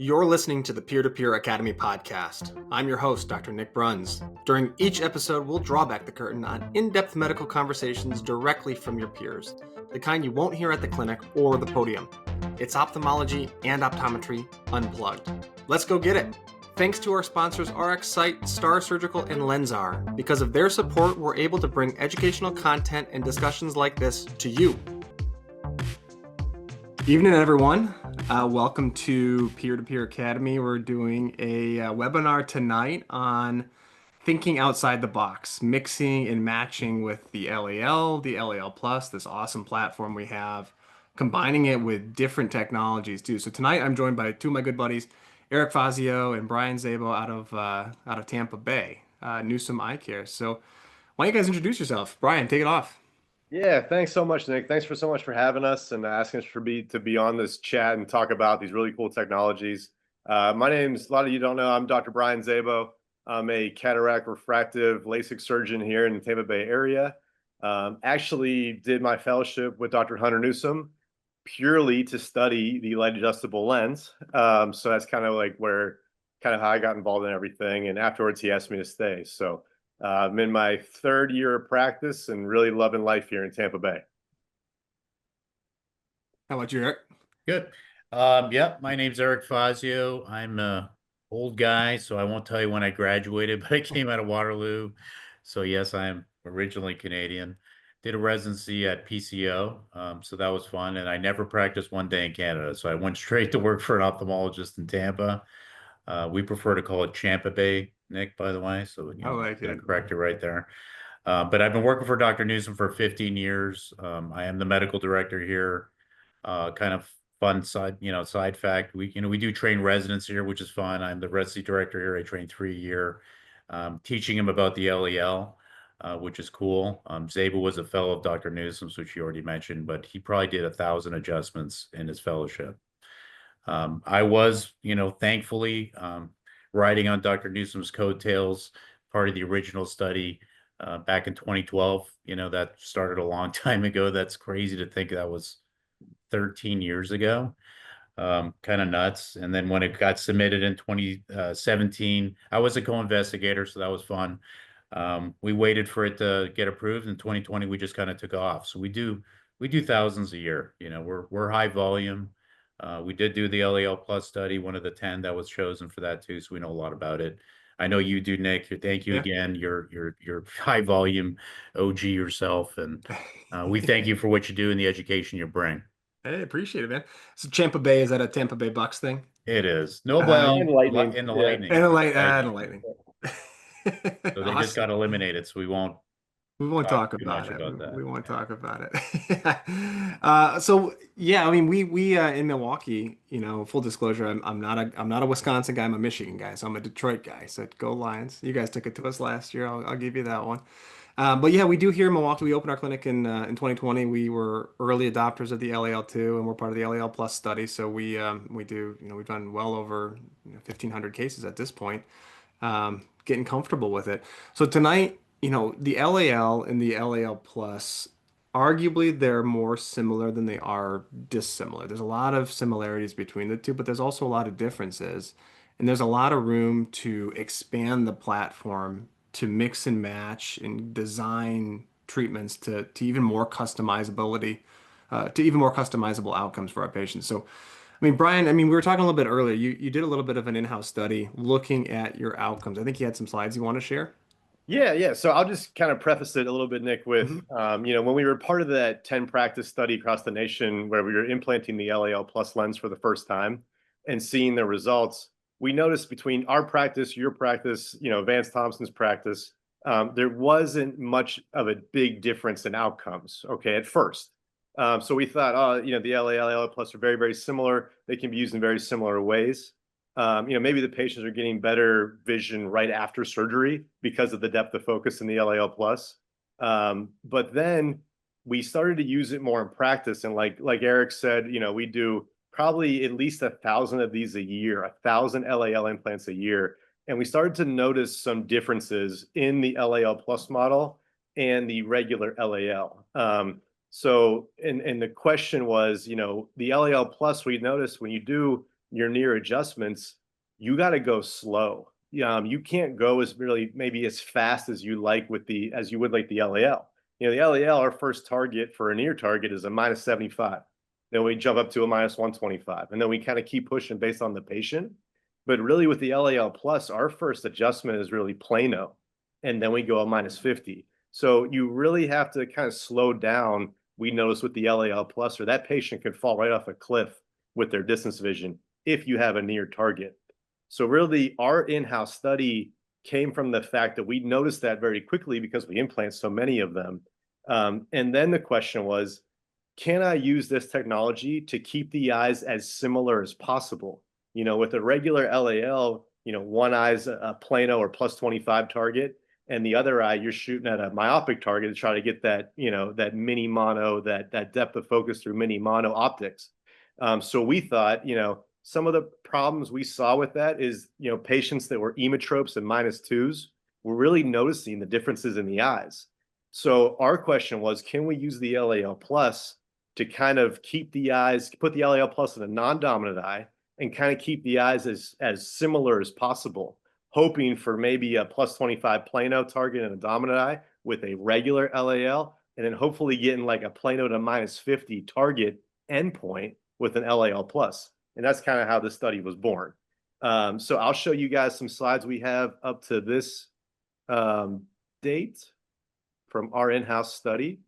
You're listening to the Peer-to-Peer Academy podcast. I'm your host, Dr. Nick Bruns. During each episode, we'll draw back the curtain on in-depth medical conversations directly from your peers, the kind you won't hear at the clinic or the podium. It's ophthalmology and optometry unplugged. Let's go get it. Thanks to our sponsors RxSight, Star Surgical, and Lensar. Because of their support, we're able to bring educational content and discussions like this to you. Evening, everyone. Welcome to Peer-to-Peer Academy. We're doing a webinar tonight on thinking outside the box, mixing and matching with the LAL, the LAL Plus, this awesome platform we have, combining it with different technologies too. So tonight I'm joined by two of my good buddies, Eric Fazio and Brian Szabo out of Tampa Bay, Newsom Eye Care. So why don't you guys introduce yourself? Brian, take it off. Yeah, thanks so much, Nick. Thanks so much for having us and asking us to be on this chat and talk about these really cool technologies. My name's, a lot of you don't know, I'm Dr. Brian Szabo. I'm a cataract refractive LASIK surgeon here in the Tampa Bay area. Actually did my fellowship with Dr. Hunter Newsom purely to study the light adjustable lens. So that's kind of how I got involved in everything. And afterwards, he asked me to stay. So I'm in my third year of practice and really loving life here in Tampa Bay. How about you, Eric? Good. Yeah, my name's Eric Fazio. I'm an old guy, so I won't tell you when I graduated, but I came out of Waterloo. So yes, I'm originally Canadian. Did a residency at PCO, so that was fun. And I never practiced one day in Canada, so I went straight to work for an ophthalmologist in Tampa. We prefer to call it Champa Bay, Nick, by the way. So I like gonna it. correct it right there. But I've been working for Dr. Newsom for 15 years. I am the medical director here. Kind of fun side fact. We do train residents here, which is fun. I'm the residency director here. I train 3 a year, teaching him about the LAL, which is cool. Szabo was a fellow of Dr. Newsom's, which you already mentioned, but he probably did 1,000 adjustments in his fellowship. I was, thankfully, riding on Dr. Newsom's coattails, part of the original study back in 2012. That started a long time ago. That's crazy to think that was 13 years ago. Kind of nuts. And then when it got submitted in 2017, I was a co-investigator, so that was fun. We waited for it to get approved. In 2020, we just kind of took off. So we do thousands a year. We're high volume. We did do the LAL Plus study, one of the 10 that was chosen for that too, so we know a lot about it. I know you do, Nick. Thank you again. You're high volume OG yourself, and we thank you for what you do and the education you bring. Hey, appreciate it, man. So Tampa Bay, is that a Tampa Bay Bucks thing? It is. No, well, and Lightning. in the Yeah. Lightning. And the Lightning. So they just got eliminated, so we won't talk too much about it. about that. We won't talk about it. So yeah, I mean, we in Milwaukee, full disclosure, I'm not a Wisconsin guy. I'm a Michigan guy, so I'm a Detroit guy. So go Lions! You guys took it to us last year. I'll give you that one. But yeah, we do here in Milwaukee. We opened our clinic in 2020. We were early adopters of the LAL2, and we're part of the LAL Plus study. So we do, we've done well over 1,500 cases at this point, getting comfortable with it. So tonight, the LAL and the LAL Plus, arguably they're more similar than they are dissimilar. There's a lot of similarities between the two, but there's also a lot of differences. And there's a lot of room to expand the platform to mix and match and design treatments to even more customizability, to even more customizable outcomes for our patients. So, I mean, Brian, we were talking a little bit earlier. You did a little bit of an in-house study looking at your outcomes. I think you had some slides you want to share. Yeah. So I'll just kind of preface it a little bit, Nick, with, when we were part of that 10 practice study across the nation where we were implanting the LAL Plus lens for the first time and seeing the results, we noticed between our practice, your practice, Vance Thompson's practice, there wasn't much of a big difference in outcomes, okay, at first. So we thought, the LAL Plus are very, very similar. They can be used in very similar ways. Maybe the patients are getting better vision right after surgery because of the depth of focus in the LAL Plus. But then we started to use it more in practice. And like Eric said, we do probably at least 1,000 of these a year, 1,000 LAL implants a year. And we started to notice some differences in the LAL Plus model and the regular LAL. So the question was, the LAL Plus, we noticed when you do your near adjustments, you got to go slow. You can't go as really maybe as fast as you like with the as you would like the LAL. The LAL, our first target for a near target is a -75. Then we jump up to a -125, and then we kind of keep pushing based on the patient. But really, with the LAL plus, our first adjustment is really plano, and then we go a -50. So you really have to kind of slow down. We notice with the LAL plus, or that patient could fall right off a cliff with their distance vision if you have a near target. So really, our in-house study came from the fact that we noticed that very quickly because we implant so many of them. And then the question was, can I use this technology to keep the eyes as similar as possible? With a regular LAL, one eye's a plano or +25 target, and the other eye, you're shooting at a myopic target to try to get that, that mini mono, that depth of focus through mini mono optics. So we thought, some of the problems we saw with that is, patients that were emmetropes and -2s were really noticing the differences in the eyes. So our question was, can we use the LAL plus to kind of keep the eyes, put the LAL plus in a non-dominant eye and kind of keep the eyes as similar as possible, hoping for maybe a +25 plano target in a dominant eye with a regular LAL, and then hopefully getting like a plano to -50 target endpoint with an LAL plus. And that's kind of how the study was born. So I'll show you guys some slides we have up to this date from our in-house study.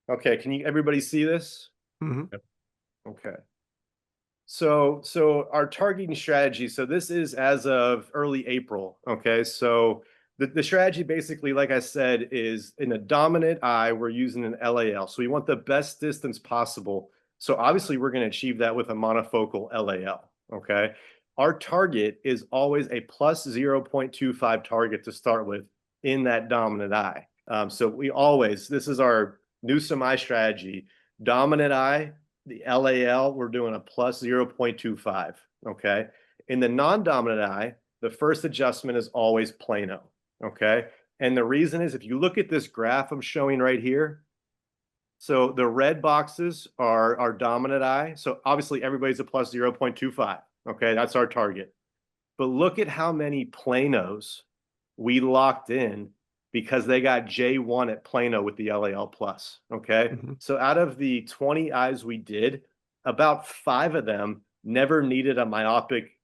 Okay, can everybody see this? Mm-hmm. Okay. So our targeting strategy, so this is as of early April, okay? So the strategy basically, like I said, is in a dominant eye, we're using an LAL. So we want the best distance possible. So obviously we're going to achieve that with a monofocal LAL, okay? Our target is always a +0.25 target to start with in that dominant eye. So this is our Newsom eye strategy. Dominant eye, the LAL, we're doing a +0.25, okay? In the non-dominant eye, the first adjustment is always plano, okay? And the reason is, if you look at this graph I'm showing right here, so the red boxes are our dominant eye. So obviously everybody's a +0.25, okay? That's our target. But look at how many planos we locked in because they got J1 at plano with the LAL plus, okay? Mm-hmm. So out of the 20 eyes we did, about 5 of them never needed a myopic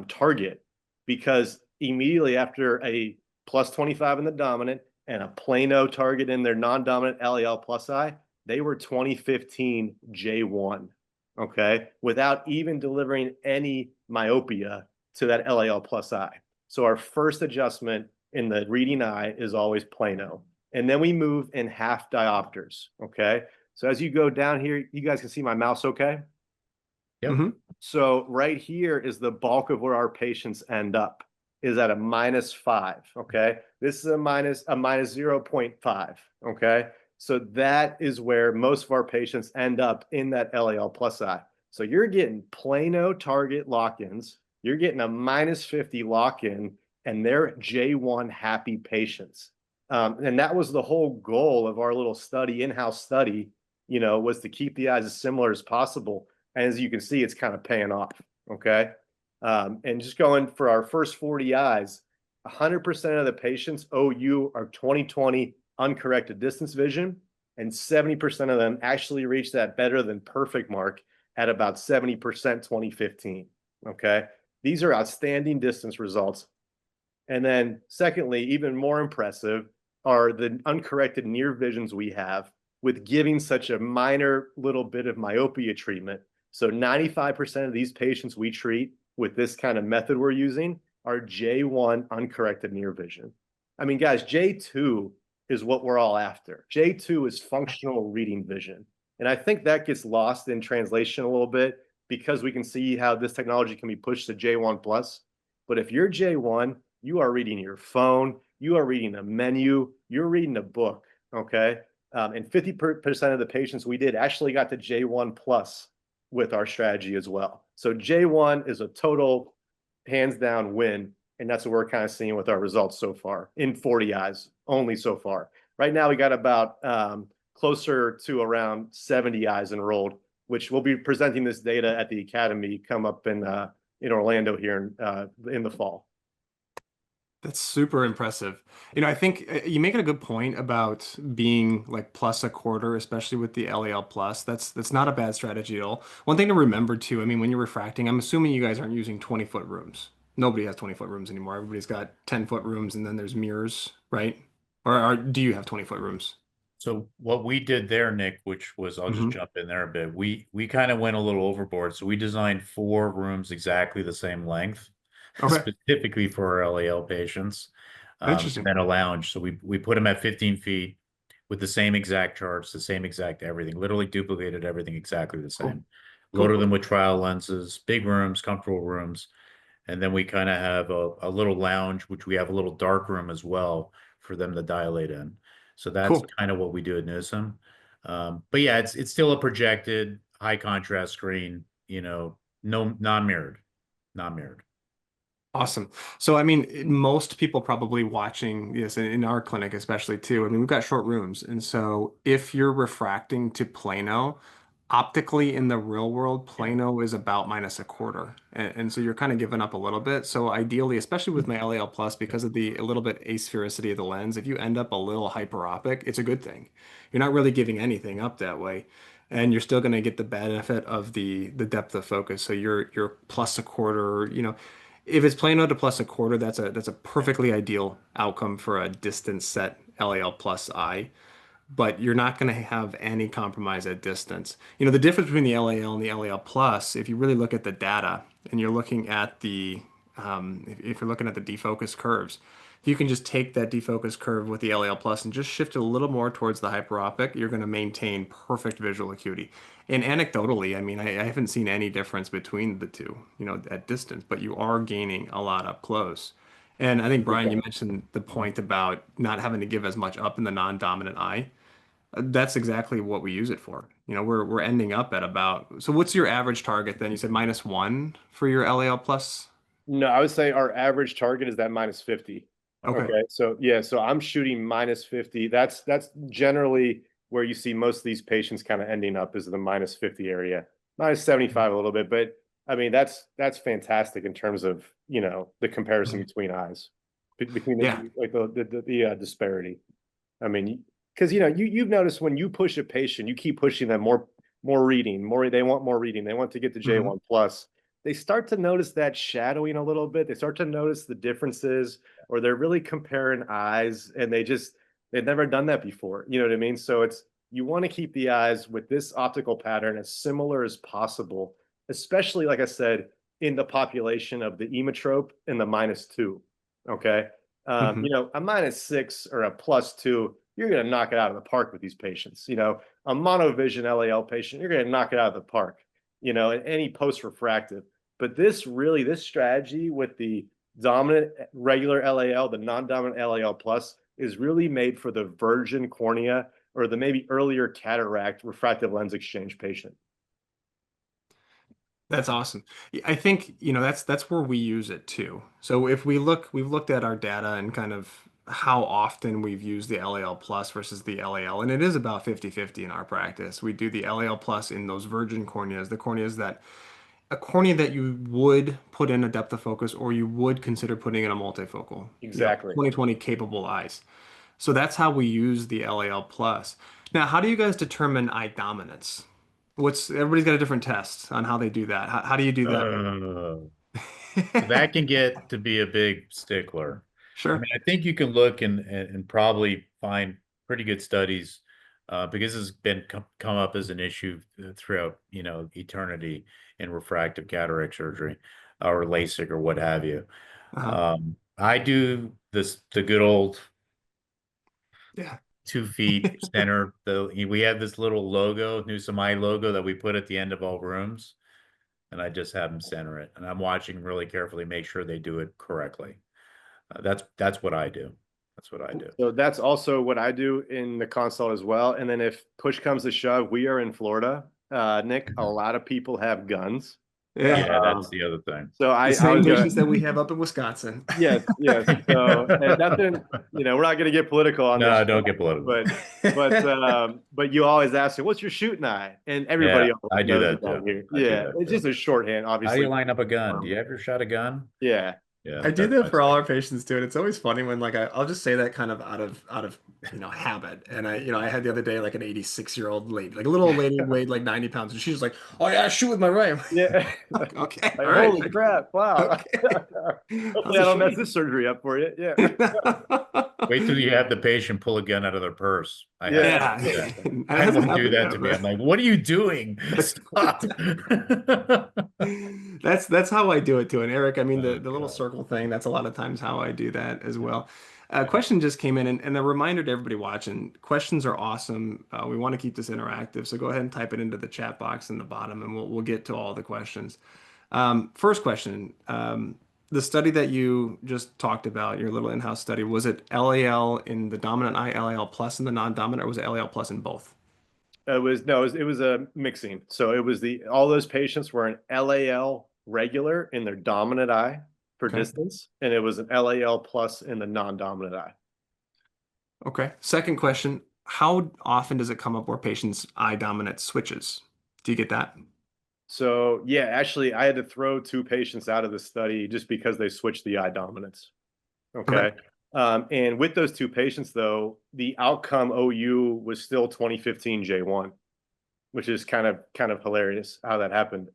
target, because immediately after a +25 in the dominant and a plano target in their non-dominant LAL plus eye, they were 2015 J1, okay? Without even delivering any myopia to that LAL plus eye. So our first adjustment in the reading eye is always plano. And then we move in half diopters, okay? So as you go down here, you guys can see my mouse okay? Yep. Mm-hmm. So right here is the bulk of where our patients end up, is at a -5, okay? This is a minus 0.5, okay? So that is where most of our patients end up in that LAL plus eye. So you're getting plano target lock-ins, you're getting a -50 lock-in, and they're J1 happy patients. And that was the whole goal of our little study, in-house study, was to keep the eyes as similar as possible. And as you can see, it's kind of paying off, okay? And just going for our first 40 eyes, 100% of the patients OU are 20/20 uncorrected distance vision, and 70% of them actually reach that better than perfect mark at about 70% 2015, okay? These are outstanding distance results. And then secondly, even more impressive are the uncorrected near visions we have with giving such a minor little bit of myopia treatment. So 95% of these patients we treat with this kind of method we're using are J1 uncorrected near vision. I mean, guys, J2 is what we're all after. J2 is functional reading vision. And I think that gets lost in translation a little bit because we can see how this technology can be pushed to J1 plus. But if you're J1, you are reading your phone, you are reading a menu, you're reading a book, okay? And 50% of the patients we did actually got to J1 plus with our strategy as well. So J1 is a total hands down win. And that's what we're kind of seeing with our results so far in 40 eyes only so far. Right now, we got about closer to around 70 eyes enrolled which we'll be presenting this data at the Academy come up in Orlando here in the fall. That's super impressive. I think you make it a good point about being like plus a quarter, especially with the LAL plus. That's not a bad strategy at all. One thing to remember too, I mean, when you're refracting, I'm assuming you guys aren't using 20-foot rooms. Nobody has 20-foot rooms anymore. Everybody's got 10-foot rooms, and then there's mirrors, right? Or do you have 20-foot rooms? So what we did there, Nick, which was, I'll just Hmm. jump in there a bit. We kind of went a little overboard. So we designed 4 rooms exactly the same length, Okay, specifically for our LAL patients, and interesting. then a lounge. So we put them at 15 feet with the same exact charts, the same exact everything, literally duplicated everything exactly the Cool, same. cool, Loaded cool. them with trial lenses, big rooms, comfortable rooms. And then we kind of have a little lounge, which we have a little dark room as well for them to dilate in. So that's Cool. kind of what we do at Newsom. But yeah, it's still a projected high contrast screen, no non-mirrored, non-mirrored. Awesome. So, I mean, most people probably watching this in our clinic, especially too. I mean, we've got short rooms. And so, if you're refracting to Plano, optically in the real world, Yeah. Plano is about minus a quarter. And so, you're kind of giving up a little bit. So, ideally, especially with my LAL plus, because of the a little bit asphericity of the lens, if you end up a little hyperopic, it's a good thing. You're not really giving anything up that way. And you're still going to get the benefit of the depth of focus. So you're plus a quarter, if it's Plano to plus a quarter, that's a perfectly ideal outcome for a distance set LAL plus eye, but you're not going to have any compromise at distance. The difference between the LAL and the LAL plus, if you really look at the data and you're looking at if you're looking at the defocus curves, if you can just take that defocus curve with the LAL plus and just shift it a little more towards the hyperopic, you're going to maintain perfect visual acuity. And anecdotally, I mean, I haven't seen any difference between the two, at distance, but you are gaining a lot up close. And I think, Brian, you mentioned the point about not having to give as much up in the non-dominant eye. That's exactly what we use it for. We're ending up at about. So what's your average target then? You said -1 for your LAL plus? No, I would say our average target is that -50. Okay. Okay, so yeah, so I'm shooting -50. That's generally where you see most of these patients kind of ending up is the -50 area, -75 a little bit, but I mean that's fantastic in terms of the comparison between eyes, between Yeah. the disparity. I mean, because you've noticed when you push a patient, you keep pushing them more reading, they want more reading, they want to get to Hmm. J1 plus. They start to notice that shadowing a little bit. They start to notice the differences, or they're really comparing eyes, and they've never done that before. You know what I mean? So you want to keep the eyes with this optical pattern as similar as possible, especially like I said, in the population of the emotrope and the -2. Okay. Hmm. A -6 or a +2, you're going to knock it out of the park with these patients. A monovision LAL patient, you're going to knock it out of the park, and any post-refractive. But this strategy with the dominant regular LAL, the non-dominant LAL plus, is really made for the virgin cornea or the maybe earlier cataract refractive lens exchange patient. That's awesome. I think, that's where we use it too. So if we've looked at our data and kind of how often we've used the LAL plus versus the LAL, and it is about 50-50 in our practice. We do the LAL plus in those virgin corneas, the corneas that a cornea that you would put in a depth of focus or you would consider putting in a multifocal, Exactly. 20/20 capable eyes. So that's how we use the LAL plus. Now, how do you guys determine eye dominance? Everybody's got a different test on how they do that. How do you do that? Uh, that can get to be a big stickler. I mean, Sure. I think you can look and probably find pretty good studies because this has been come up as an issue throughout, eternity in refractive cataract surgery or LASIK or what have you. Uh-huh. I do the good old Yeah. 2 feet center. We have this little logo, Newsom Eye logo that we put at the end of all rooms, and I just have them center it. And I'm watching really carefully, make sure they do it correctly. That's what I do. That's what I do. So that's also what I do in the consult as well. And then if push comes to shove, we are in Florida. Nick, a lot of people have guns. Yeah. Yeah, that's the other thing. So The I same was gonna, patients that we have up in Wisconsin. yes, yes. So and nothing, we're not gonna get political on No, this, don't get political. but but you always ask me, what's your shooting eye? And Yeah, everybody always I do knows that it down too. here. I do Yeah, that it's too. just a shorthand, How do you obviously. line up a gun? Do you ever shot a gun? Yeah. Yeah, I do that's that my for all thing. our patients too, and it's always funny when like I'll just say that kind of out of habit. And I had the other day like an 86-year-old lady, like a little old lady weighed like 90 pounds, and she's like, "Oh yeah, I shoot with my right." Yeah. Like, okay, Like, all right, holy crap. Wow. okay. Hopefully How's I it don't mess shooting? this surgery up for you. Yeah. Wait till you have the patient pull a gun out of their purse. I had Yeah. someone Yeah, do that. that I had hasn't one do happened that yet, to me. I'm but like, what are you doing? Stop. that's how I do it too. And Eric, I mean Oh, the little God. circle thing, that's a lot of times how I do that as well. A question just came in, and a reminder to everybody watching, questions are awesome. We want to keep this interactive, so go ahead and type it into the chat box in the bottom, and we'll get to all the questions. First question, the study that you just talked about, your little in-house study, was it LAL in the dominant eye, LAL plus in the non-dominant, or was it LAL plus in both? It was no, it was a mixing. So it was all those patients were an LAL regular in their dominant eye for Okay. distance, and it was an LAL plus in the non-dominant eye. Okay. Second question, how often does it come up where patients' eye dominance switches? Do you get that? So yeah, actually I had to throw 2 patients out of the study just because they switched the eye dominance. Okay. Okay. And with those 2 patients though, the outcome OU was still 2015 J1, which is kind of hilarious how that happened.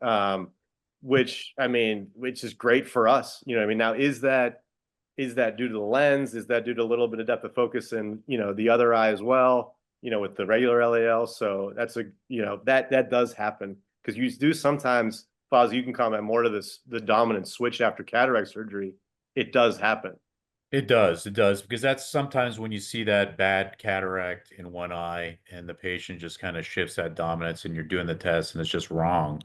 Which is great for us. I mean, now is that due to the lens? Is that due to a little bit of depth of focus in the other eye as well? With the regular LAL. So that's that does happen because you do sometimes. Faz, you can comment more to this. The dominant switch after cataract surgery, it does happen. It does, because that's sometimes when you see that bad cataract in one eye and the patient just kind of shifts that dominance and you're doing the test and it's just wrong.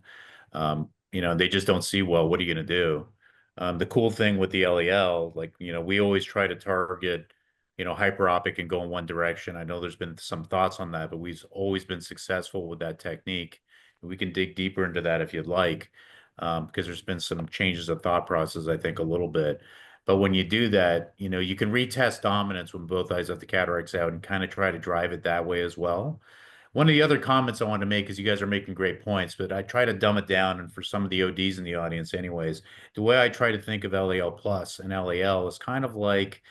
They just don't see well. What are you going to do? The cool thing with the LEL, like, we always try to target, hyperopic and go in one direction. I know there's been some thoughts on that, but we've always been successful with that technique. We can dig deeper into that if you'd like, because there's been some changes of thought process, I think, a little bit. But when you do that, you can retest dominance when both eyes have the cataracts out and kind of try to drive it that way as well. One of the other comments I want to make is you guys are making great points, but I try to dumb it down. And for some of the ODs in the audience, anyways, the way I try to think of LAL plus and LAL is kind of like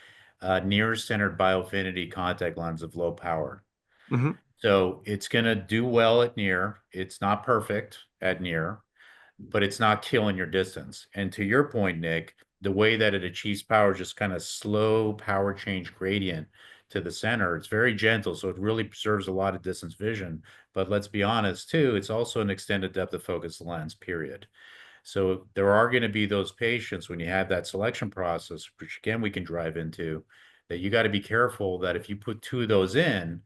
near-centered bioaffinity contact lens of low power. Hmm. So it's going to do well at near. It's not perfect at near, but it's not killing your distance. And to your point, Nick, the way that it achieves power is just kind of slow power change gradient to the center. It's very gentle, so it really preserves a lot of distance vision. But let's be honest, too, it's also an extended depth of focus lens, period. So there are going to be those patients when you have that selection process, which again, we can drive into, that you got to be careful that if you put 2 of those in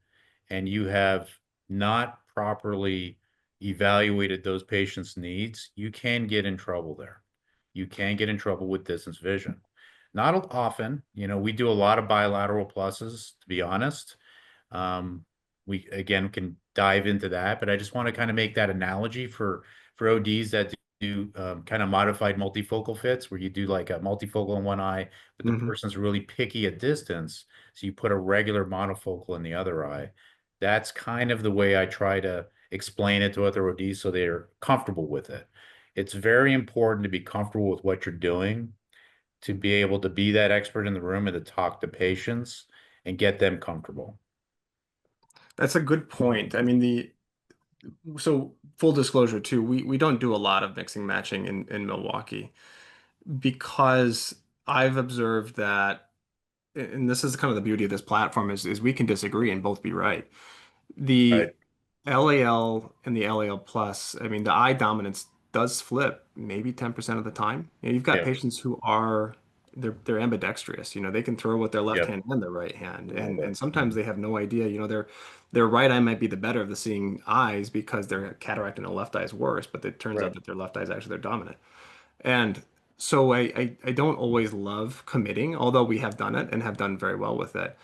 and you have not properly evaluated those patients' needs, you can get in trouble there. You can get in trouble with distance vision. Not often, we do a lot of bilateral pluses, to be honest. We again can dive into that, but I just want to kind of make that analogy for ODs that do kind of modified multifocal fits, where you do like a multifocal in one eye, but the Hmm. person's really picky at distance, so you put a regular monofocal in the other eye. That's kind of the way I try to explain it to other ODs so they're comfortable with it. It's very important to be comfortable with what you're doing, to be able to be that expert in the room and to talk to patients and get them comfortable. That's a good point. I mean, so full disclosure too, we don't do a lot of mixing matching in Milwaukee because I've observed that, and this is kind of the beauty of this platform is we can disagree and both be right. The Right. LAL and the LAL plus, I mean, the eye dominance does flip maybe 10% of the time. You've got Yep. patients who are they're ambidextrous. They can throw with their left Yep. hand and their right hand. And sometimes Mhm. they have no idea, their right eye might be the better of the seeing eyes because their cataract in the left eye is worse, but it turns Right. out that their left eye is actually their dominant. And so I don't always love committing, although we have done it and have done very well with it.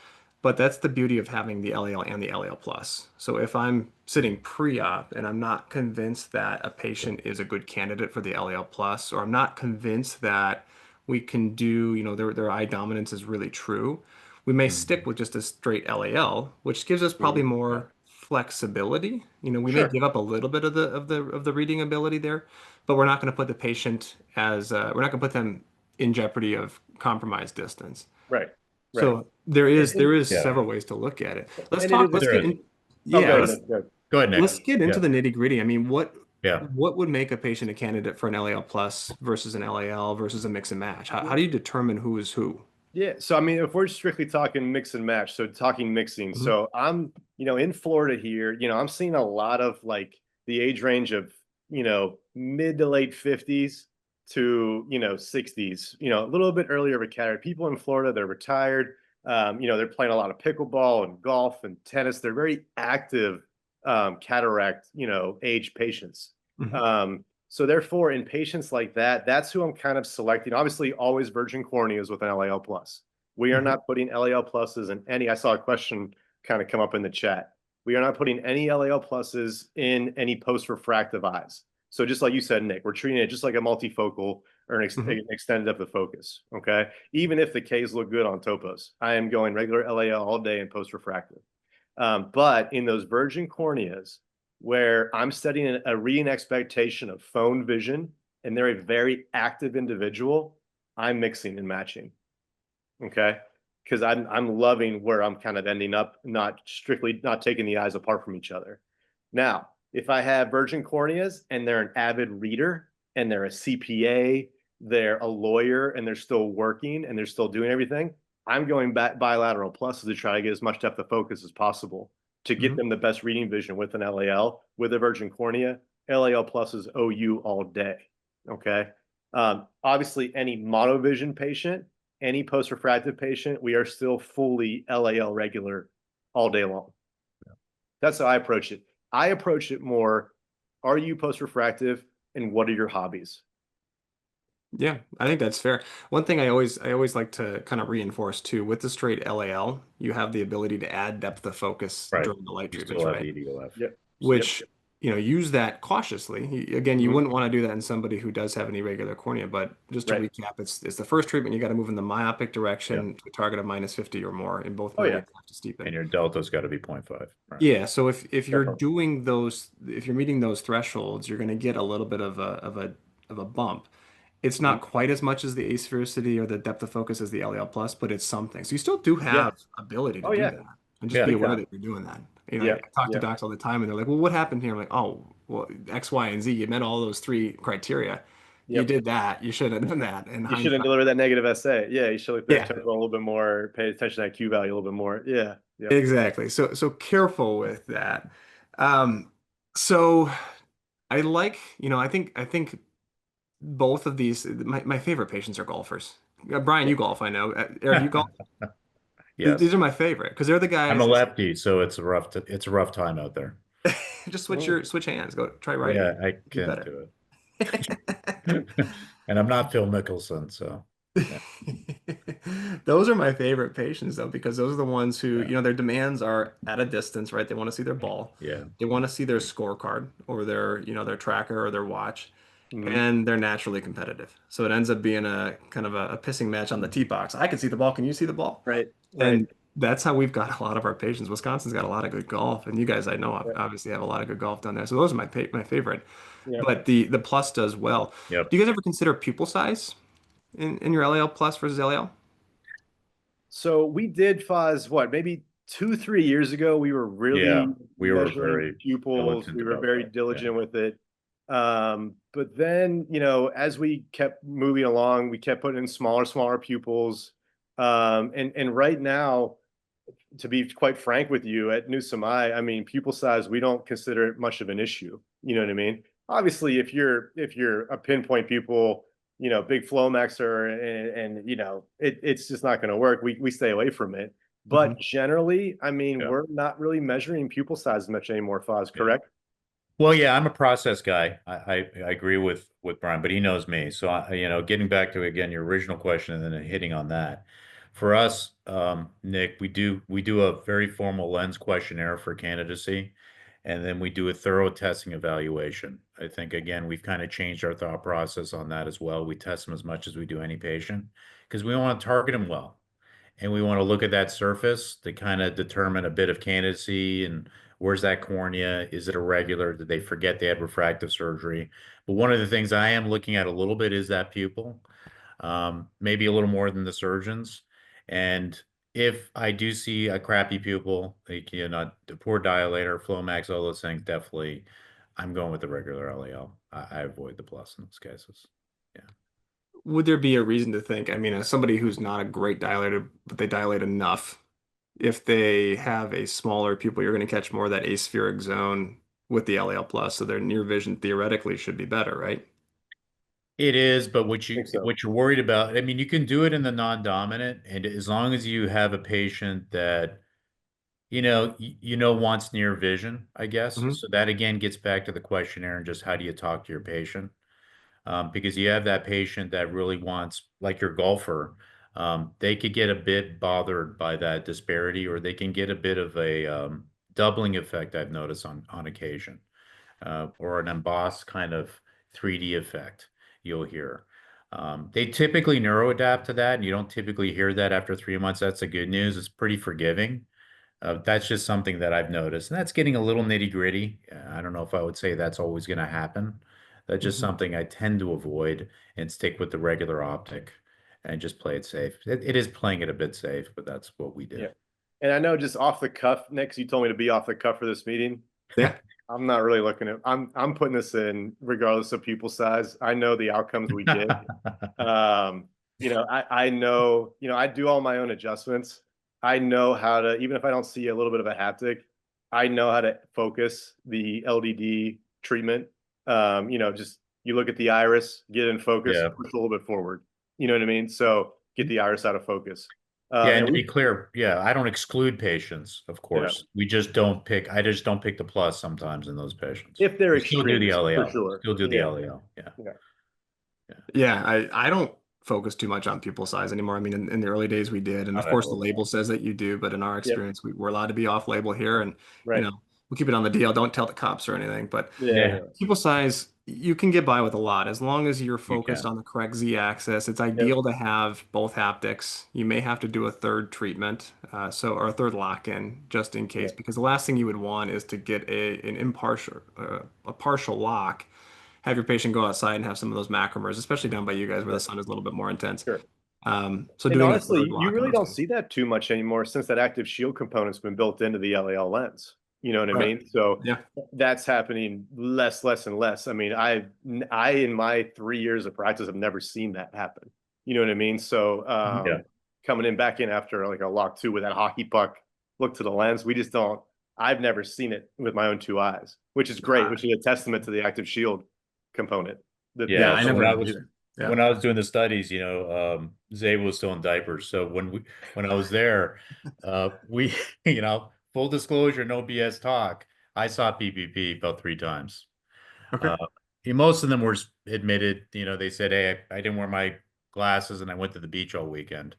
But that's the beauty of having the LAL and the LAL plus. So if I'm sitting pre-op and I'm not convinced that a patient is a good candidate for the LAL plus, or I'm not convinced that we can do, their eye dominance is really true, we may stick Mhm. with just a straight LAL, which gives us probably Mhm. Yeah. more flexibility. We may Sure. give up a little bit of the reading ability there, but we're not going to put the patient as we're not going to put them in jeopardy of compromised distance. Right. Right. So there And, is there is Yeah, several ways to look at it. Let's it is talk, let's there get is. in. oh, go Yeah, ahead, let's Nick. Go ahead. Go ahead, Nick. let's get into Yeah, the nitty-gritty. I mean, yeah. what would make a patient a candidate for an LAL plus versus an LAL versus a mix and match? How do you determine who is who? Yeah, so I mean, if we're strictly talking mix and match, so talking mixing, Mhm. so I'm, in Florida here, I'm seeing a lot of like the age range of, mid to late 50s to, 60s, a little bit earlier of a cataract. People in Florida, they're retired, they're playing a lot of pickleball and golf and tennis. They're very active cataract, age patients. Mhm. So therefore, in patients like that, that's who I'm kind of selecting. Obviously, always virgin corneas with an LAL plus. We are Mhm. not putting LAL pluses in any. I saw a question kind of come up in the chat. We are not putting any LAL pluses in any post-refractive eyes. So just like you said, Nick, we're treating it just like a multifocal or Mhm. an extended depth of focus. Okay, even if the Ks look good on topos, I am going regular LAL all day in post-refractive. But in those virgin corneas, where I'm studying a reading expectation of phone vision, and they're a very active individual, I'm mixing and matching. Okay. Because I'm loving where I'm kind of ending up, not taking the eyes apart from each other. Now, if I have virgin corneas and they're an avid reader and they're a CPA, they're a lawyer and they're still working and they're still doing everything, I'm going back bilateral pluses to try to get as much depth of focus as possible to get Mhm. them the best reading vision with an LAL, with a virgin cornea. LAL pluses OU all day. Okay. Obviously, any monovision patient, any post-refractive patient, we are still fully LAL regular all day long. That's how I approach it. I approach it more, are you post-refractive and what are your hobbies? Yeah, I think that's fair. One thing I always like to kind of reinforce too, with the straight LAL, you have the ability to add depth of focus Right. during the light You treatments, still have right? EDOF. Yep. Yep. Which, use that cautiously. Again, you Mhm. wouldn't want to do that in somebody who does have an irregular cornea, but just to Right. recap, it's the first treatment, you got to move in the myopic Yeah. direction to a target of -50 or more, and both Oh yeah. meridians have to steepen. And your delta's got to be 0.5. Right. Yeah, so if you're Definitely. doing those, if you're meeting those thresholds, you're going to get a little bit of a bump. It's Mhm. not quite as much as the asphericity or the depth of focus as the LEL plus, but it's something. So you still do Yeah. have ability to Oh do yeah. that, and just Yeah. be Big aware time. that you're doing that. I Yeah. talk to Yeah. docs all the time, and they're like, "Well, what happened here?" I'm like, "Oh, well, X, Y, and Z. You met all those three criteria. You Yep. did that. You should have done that." In You shouldn't hindsight, deliver that negative SA. Yeah. You should look at yeah, that topo a little bit more, pay attention to that Q value a little bit more. Yeah. Yep. exactly. So careful with that. Um, so I think both of these, my favorite patients are golfers. Brian, Yeah. you golf, I know. Eric, you golf. These Yes. are my favorite because they're the I'm a guys. lefty, so it's a rough time out there. Just Mhm. switch hands. Go try righty. Yeah, I Do can't better. do it. And I'm not Phil Mickelson, so yeah, Those are my favorite patients though, because those are the ones who, yeah, their demands are at a distance, right? They want to see their ball. yeah, They want to see their scorecard or their tracker or their watch, Mhm. and they're naturally competitive. So it ends up being a kind of a pissing match on the tee box. I can see the ball. Can you see the ball? Right. Right. And that's how we've got a lot of our patients. Wisconsin's got a lot of good golf, and you guys, I know, Yep. obviously have a lot of good golf down there. So those are my favorite. Yep. But the plus does well. yep, Do you guys ever consider pupil size in your LAL plus versus LAL? So we did Foz, what, maybe 2, 3 years ago, we were yeah. really We were measuring very pupils. militant We were about very that. Yeah, diligent with it. But then, as we kept moving along, we kept putting in smaller pupils. And right now, to be quite frank with you, at Newsome Eye, I mean, pupil size, we don't consider it much of an issue. You know what I mean? Obviously, if you're a pinpoint pupil, big Flomaxer, and it's just not going to work. We stay away from it. Mhm. But generally, I mean, yeah, we're not really measuring pupil size much anymore, Foz, yeah. correct? Well, yeah, I'm a process guy. I agree with Brian, but he knows me. So getting back to again your original question and then hitting on that. For us, Nick, we do a very formal lens questionnaire for candidacy, and then we do a thorough testing evaluation. I think again, we've kind of changed our thought process on that as well. We test them as much as we do any patient because we want to target them well. And we want to look at that surface to kind of determine a bit of candidacy and where's that cornea? Is it irregular? Did they forget they had refractive surgery? But one of the things I am looking at a little bit is that pupil, maybe a little more than the surgeons. And if I do see a crappy pupil, like, the poor dilator, Flomax, all those things, definitely, I'm going with the regular LAL. I avoid the plus in those cases. Yeah. Would there be a reason to think, I mean, as somebody who's not a great dilator, but they dilate enough, if they have a smaller pupil, you're going to catch more of that aspheric zone with the LAL plus, so their near vision theoretically should be better, right? It is, but what I you think so. what you're worried about, I mean, you can do it in the non-dominant, and as long as you have a patient that wants near vision, I guess. Hmm. So that again gets back to the questionnaire and just how do you talk to your patient? Because you have that patient that really wants, like your golfer, they could get a bit bothered by that disparity, or they can get a bit of a doubling effect I've noticed on occasion, or an embossed kind of 3D effect you'll hear. They typically neuroadapt to that, and you don't typically hear that after 3 months. That's the good news. It's pretty forgiving. That's just something that I've noticed, and that's getting a little nitty-gritty. I don't know if I would say that's always going to happen. That's just Hmm. something I tend to avoid and stick with the regular optic and just play it safe. It is playing it a bit safe, but that's what we do. Yeah. And I know just off the cuff, Nick, 'cause you told me to be off the cuff for this meeting. Yeah. I'm not really looking at, I'm putting this in regardless of pupil size. I know the outcomes we did. I know, I do all my own adjustments. I know how to, even if I don't see a little bit of a haptic, I know how to focus the LDD treatment. Just you look at the iris, get in focus, Yeah. push a little bit forward. You know what I mean? So get the iris out of focus. Yeah, and And to be we, clear, yeah, I don't exclude patients, of yeah, course. I just don't pick the plus sometimes in those patients. if they're We still do the extremists, for LAL. sure. Still do the Yeah. LAL. Yeah. Yeah. Yeah. Yeah, I don't focus too much on pupil size anymore. I mean, in the early days we did, and of Not at course the all. label says that you do, but in our Yep. experience, we're allowed to be off label here, and you Right. know, we keep it on the DL. Don't tell the cops or anything. But Yeah. Yeah, pupil size, you can get by with a lot as long as you're you focused can. on the correct Z axis. It's Yep. ideal to have both haptics. You may have to do a third treatment, or a third lock-in just in case, Yep. because the last thing you would want is to get a partial lock, have your patient go outside and have some of those macromers, especially down by you guys where the Sure. sun is a little bit more intense. Sure. So And doing a third honestly, you lock in really those don't cases. see that too much anymore since that active shield component's been built into the LAL lens. You know what I Right. mean? So Yeah. that's happening less and less. I mean, I in my 3 years of practice have never seen that happen. You know what I mean? So Yeah. coming in back in after like a lock two with that hockey puck look to the lens, we just don't. I've never seen it with my own two eyes, which is great, which is a testament to the active shield component. Yeah, Yeah. I So never have either. Yeah. when I was doing the studies, Zay was still in diapers. So when I was there, we, full disclosure, no BS talk. I saw PPP about 3 times. Okay. Uh, Most of them were admitted, they said, hey, I didn't wear my glasses and I went to the beach all weekend.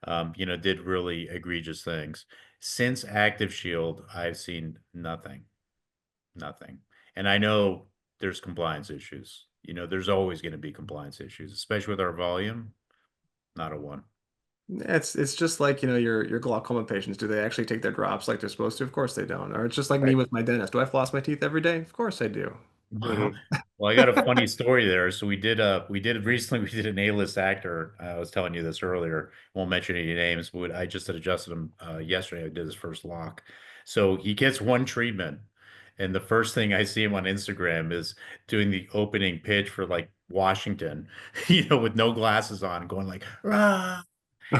Did really egregious things. Since Active Shield, I've seen nothing, nothing. And I know there's compliance issues. There's always going to be compliance issues, especially with our volume. Not a one. It's just like, your glaucoma patients. Do they actually take their drops like they're supposed to? Of course they don't. Or it's just like me Right. with my dentist. Do I floss my teeth every day? Of course I do. Mhm. Well, I got a funny story there. So we did recently, we did an A-list actor. I was telling you this earlier. Won't mention any names, but I just had adjusted him yesterday. I did his first lock. So he gets one treatment. And the first thing I see him on Instagram is doing the opening pitch for like Washington, with no glasses on, going like, rah,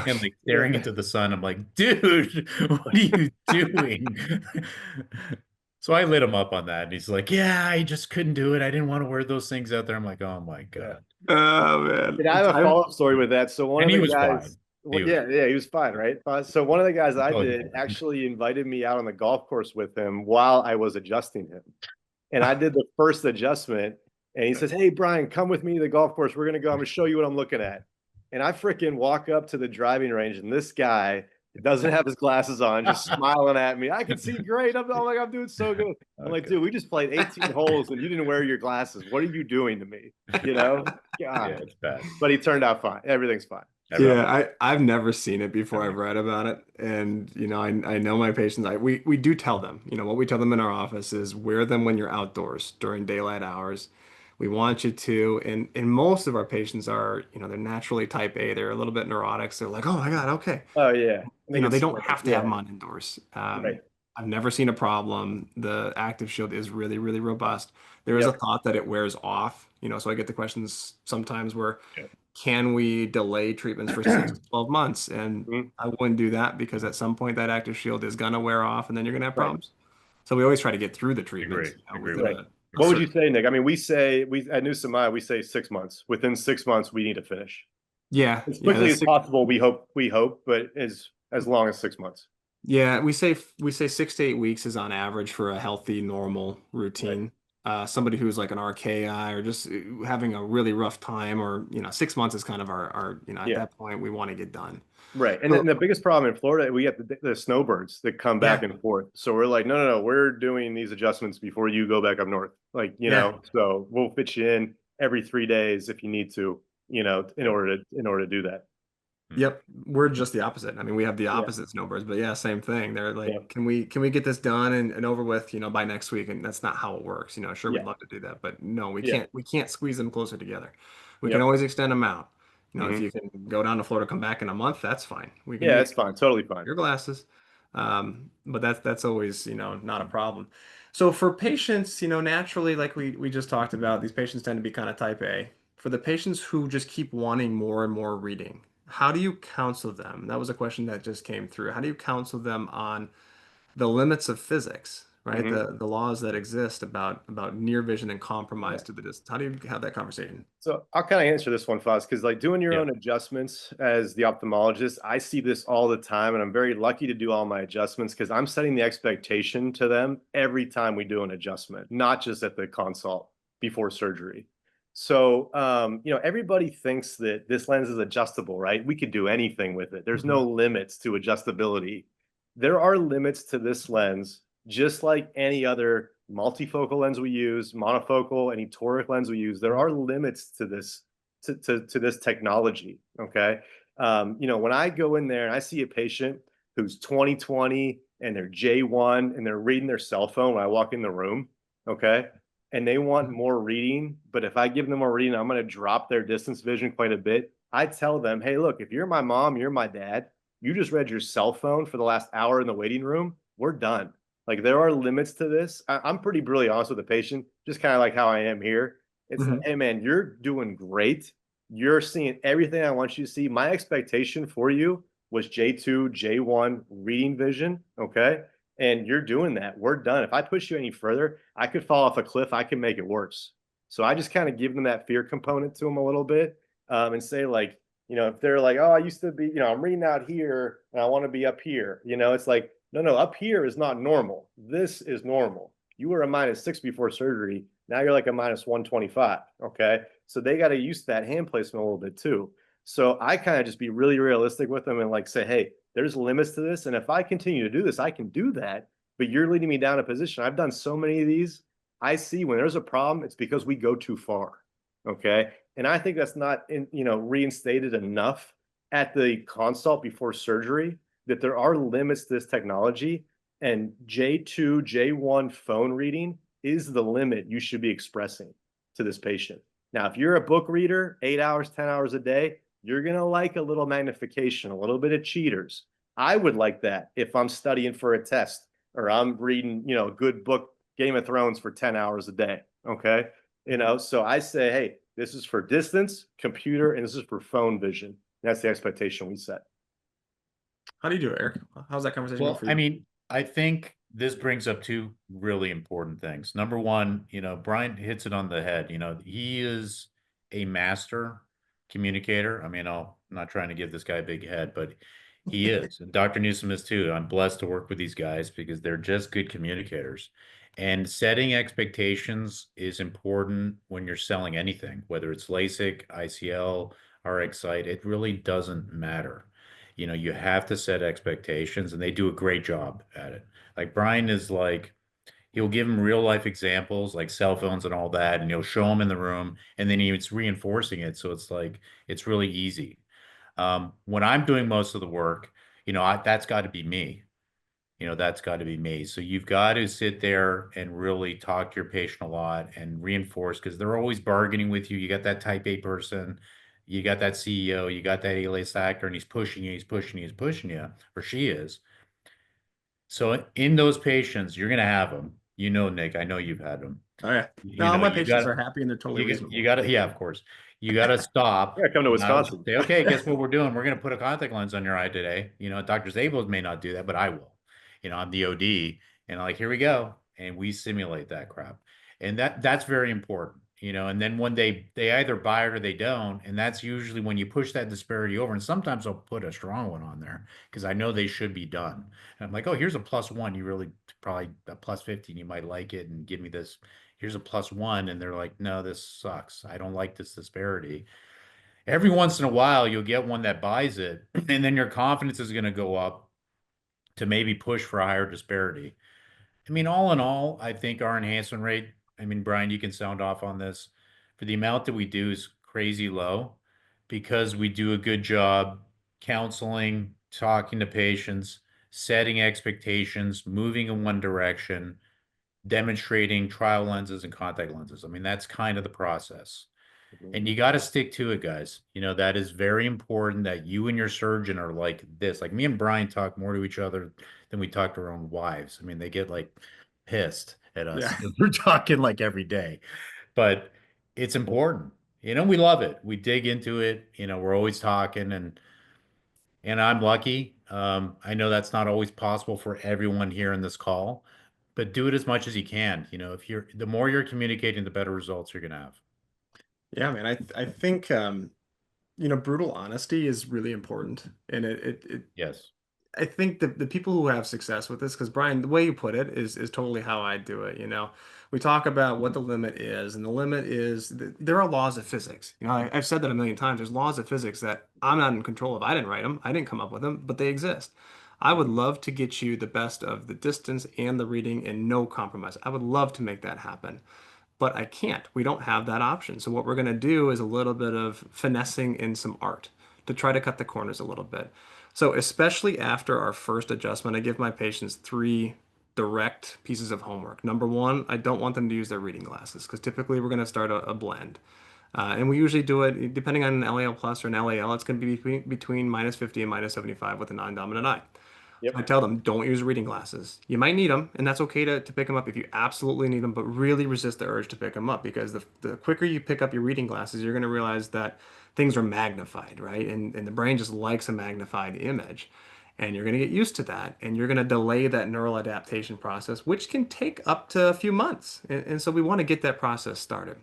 and like staring Yeah. into the sun. I'm like, dude, what are you doing? So I lit him up on that, and he's like, "Yeah, I just couldn't do it. I didn't want to wear those things out there." I'm like, "Oh my Yeah. God." Oh man. And I have a follow-up story with that. So one And of he the was guys, fine. He was yeah, he was fine, right? So one of the guys I oh, did yeah. actually invited me out on the golf course with him while I was adjusting him. And I did the first adjustment, and he says, "Hey, Brian, come with me to the golf course. We're gonna go. I'm gonna show you what I'm looking at." And I freaking walk up to the driving range, and this guy doesn't have his glasses on, just smiling at me. I can see great. I'm like, I'm doing so good. I'm like, dude, we just played 18 holes and you didn't wear your glasses. What are you doing to me? You know? Yeah, it's bad. But he turned out fine. Everything's fine. Yeah, I've never seen it before. I've read about it, and I know my patients. We do tell them. What we tell them in our office is wear them when you're outdoors during daylight hours. We want you to, and most of our patients are, they're naturally type A. They're a little bit neurotic. So they're like, oh my God, okay. Oh yeah. They don't have to have them on indoors. Right. I've never seen a problem. The active shield is really, really robust. There is a thought that it wears off. So I get the questions sometimes where can we delay treatments for 6 to 12 months? And I wouldn't do that because at some point that active shield is gonna wear off and then you're gonna have problems. So we always try to get through the treatment. What would you say, Nick? I mean, we at New Samai, we say 6 months. Within 6 months, we need to finish. Yeah. As quickly as possible, we hope, but as long as 6 months. Yeah, we say 6 to 8 weeks is on average for a healthy, normal routine. Somebody who's like an RKI or just having a really rough time, or 6 months is kind of our at that point we want to get done. Right. And then the biggest problem in Florida, we get the snowbirds that come back and forth. So we're like, no, we're doing these adjustments before you go back up north. Like, know, so we'll fit you in every 3 days if you need to, in order to do that. Yep, we're just the opposite. I mean, we have the opposite snowbirds, but same thing. They're like, can we get this done and over with, by next week? And that's not how it works. Sure, we'd love to do that, but no, we can't squeeze them closer together. We can always extend them out. If you can go down to Florida, come back in a month, that's fine. We can that's fine, totally fine. Your glasses, but that's always not a problem. So for patients, naturally, like we just talked about, these patients tend to be kind of type A. For the patients who just keep wanting more and more reading, how do you counsel them? That was a question that just came through. How do you counsel them on the limits of physics, right? The laws that exist about near vision and compromise to the distance. How do you have that conversation? So I'll kind of answer this one, Foz, because like doing your own adjustments as the ophthalmologist, I see this all the time, and I'm very lucky to do all my adjustments because I'm setting the expectation to them every time we do an adjustment, not just at the consult before surgery. So, everybody thinks that this lens is adjustable, right? We could do anything with it. There's no limits to adjustability. There are limits to this lens, just like any other multifocal lens we use, monofocal, any toric lens we use. There are limits to this, to this technology, okay? When I go in there and I see a patient who's 20/20 and they're J1 and they're reading their cell phone when I walk in the room, okay? And they want more reading, but if I give them more reading, I'm going to drop their distance vision quite a bit. I tell them, hey, look, if you're my mom, you're my dad, you just read your cell phone for the last hour in the waiting room, we're done. Like, there are limits to this. I'm pretty brutally honest with the patient, just kind of like how I am here. It's like, hey, man, you're doing great. You're seeing everything I want you to see. My expectation for you was J2, J1 reading vision, okay? And you're doing that. We're done. If I push you any further, I could fall off a cliff. I can make it worse. So I just kind of give them that fear component to them a little bit, and say, like, if they're like, oh, I used to be, I'm reading out here and I want to be up here, it's like, no, up here is not normal. This is normal. You were a -6 before surgery. Now you're like a -125. Okay. So they got to use that hand placement a little bit too. So I kind of just be really realistic with them and like say, hey, there's limits to this. And if I continue to do this, I can do that. But you're leading me down a position. I've done so many of these. I see when there's a problem, it's because we go too far. Okay. And I think that's not reinstated enough at the consult before surgery, that there are limits to this technology, and J2, J1 phone reading is the limit you should be expressing to this patient. Now, if you're a book reader, 8 hours, 10 hours a day, you're going to like a little magnification, a little bit of cheaters. I would like that if I'm studying for a test or I'm reading, a good book, Game of Thrones, for 10 hours a day. Okay. So I say, hey, this is for distance, computer, and this is for phone vision. That's the expectation we set. How do you do it, Eric? How's that conversation go for you? I mean, I think this brings up two really important things. Number one, Brian hits it on the head. He is a master communicator. I mean, I'm not trying to give this guy a big head, but he is. And Dr. Newsom is too. I'm blessed to work with these guys because they're just good communicators. And setting expectations is important when you're selling anything, whether it's LASIK, ICL, are excited. It really doesn't matter. You have to set expectations, and they do a great job at it. Like Brian is like, he'll give him real life examples like cell phones and all that, and he'll show them in the room, and then he's reinforcing it. So it's like, it's really easy. When I'm doing most of the work, that's got to be me. That's got to be me. So you've got to sit there and really talk to your patient a lot and reinforce because they're always bargaining with you. You got that type A person, you got that CEO, you got that A-list actor, and he's pushing you, he's pushing you, he's pushing you, or she is. So in those patients, you're gonna have them. Nick, I know you've had them. Oh yeah. You No, know, my you patients got are happy and they're totally you reasonable. got to, yeah, of course. You got to stop. Yeah, come to And I would Wisconsin. say, okay, guess what we're doing? We're going to put a contact lens on your eye today. Dr. Szabo may not do that, but I will. I'm the OD, and like, here we go, and we simulate that crap, and that's very important. And then when they either buy it or they don't, and that's usually when you push that disparity over. And sometimes I'll put a strong one on there because I know they should be done. And I'm like, oh, here's a +1. You really probably a +15. You might like it, and give me this. Here's a +1, and they're like, no, this sucks. I don't like this disparity. Every once in a while, you'll get one that buys it, and then your confidence is going to go up to maybe push for a higher disparity. I mean, all in all, I think our enhancement rate, I mean, Brian, you can sound off on this, for the amount that we do is crazy low because we do a good job counseling, talking to patients, setting expectations, moving in one direction, demonstrating trial lenses and contact lenses. I mean, that's kind of the process. And you got to stick to it, guys. That is very important that you and your surgeon are like this. Like me and Brian talk more to each other than we talk to our own wives. I mean, they get like pissed at us Yeah. because we're talking like every day. But it's important. We love it. We dig into it. We're always talking, and I'm lucky. I know that's not always possible for everyone here in this call, but do it as much as you can. If the more you're communicating, the better results you're going to have. Yeah, man. I think brutal honesty is really important. And it Yes. I think the people who have success with this, because Brian, the way you put it is totally how I do it. We talk about what the limit is, and the limit is there are laws of physics. I've said that a million times. There's laws of physics that I'm not in control of. I didn't write them. I didn't come up with them, but they exist. I would love to get you the best of the distance and the reading and no compromise. I would love to make that happen, but I can't. We don't have that option. So what we're going to do is a little bit of finessing in some art to try to cut the corners a little bit. So especially after our first adjustment, I give my patients three direct pieces of homework. Number one, I don't want them to use their reading glasses because typically we're going to start a blend. And we usually do it, depending on an LAL plus or an LAL, it's going to be between -50 and -75 with a non-dominant eye. So I Yep. tell them, don't use reading glasses. You might need them, and that's okay to pick them up if you absolutely need them, but really resist the urge to pick them up because the quicker you pick up your reading glasses, you're going to realize that things are magnified, right? And the brain just likes a magnified image. And you're going to get used to that, and you're going to delay that neural adaptation process, which can take up to a few months. And so we want to get that process started.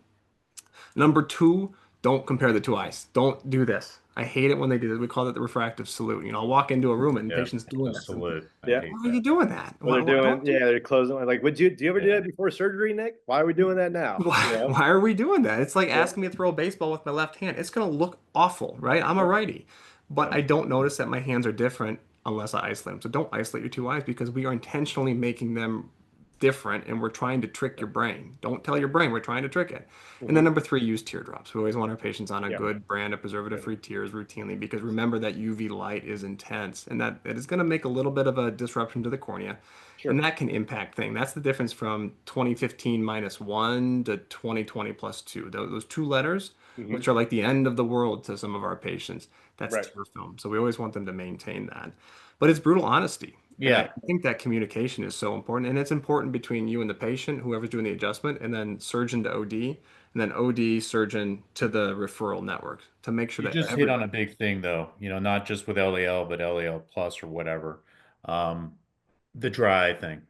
Number two, don't compare the two eyes. Don't do this. I hate it when they do this. We call it the refractive salute. I'll walk into a room and the Yeah. patient's doing A this. salute. I Yeah. hate Why are you that. doing that? What they're Don't doing, do yeah, they're closing. Like, do you ever do Yeah. that before surgery, Nick? Why are we doing that now? why are we doing that? It's like Yeah. asking me to throw a baseball with my left hand. It's going to look awful, right? I'm a righty, but Yeah. I don't notice that my hands are different unless I isolate them. So don't isolate your two eyes because we are intentionally making them different and we're trying to trick your brain. Don't tell your brain we're trying to trick it. And then Mhm. number three, use teardrops. We always want our patients on a Yeah. good brand of preservative-free tears routinely because remember that UV light is intense and that it is going to make a little bit of a disruption to the cornea. And Sure. that can impact things. That's the difference from 2015 -1 to 2020 +2. Those two letters, which Hmm. are like the end of the world to some of our patients, that's Right. tear film. So we always want them to maintain that. But it's brutal honesty. And I Yeah. think that communication is so important. And it's important between you and the patient, whoever's doing the adjustment, and then surgeon to OD, and then OD surgeon to the referral network to make sure You that just hit on everybody. a big thing though, not just with LAL, but LAL plus or whatever. Um, the dry eye thing.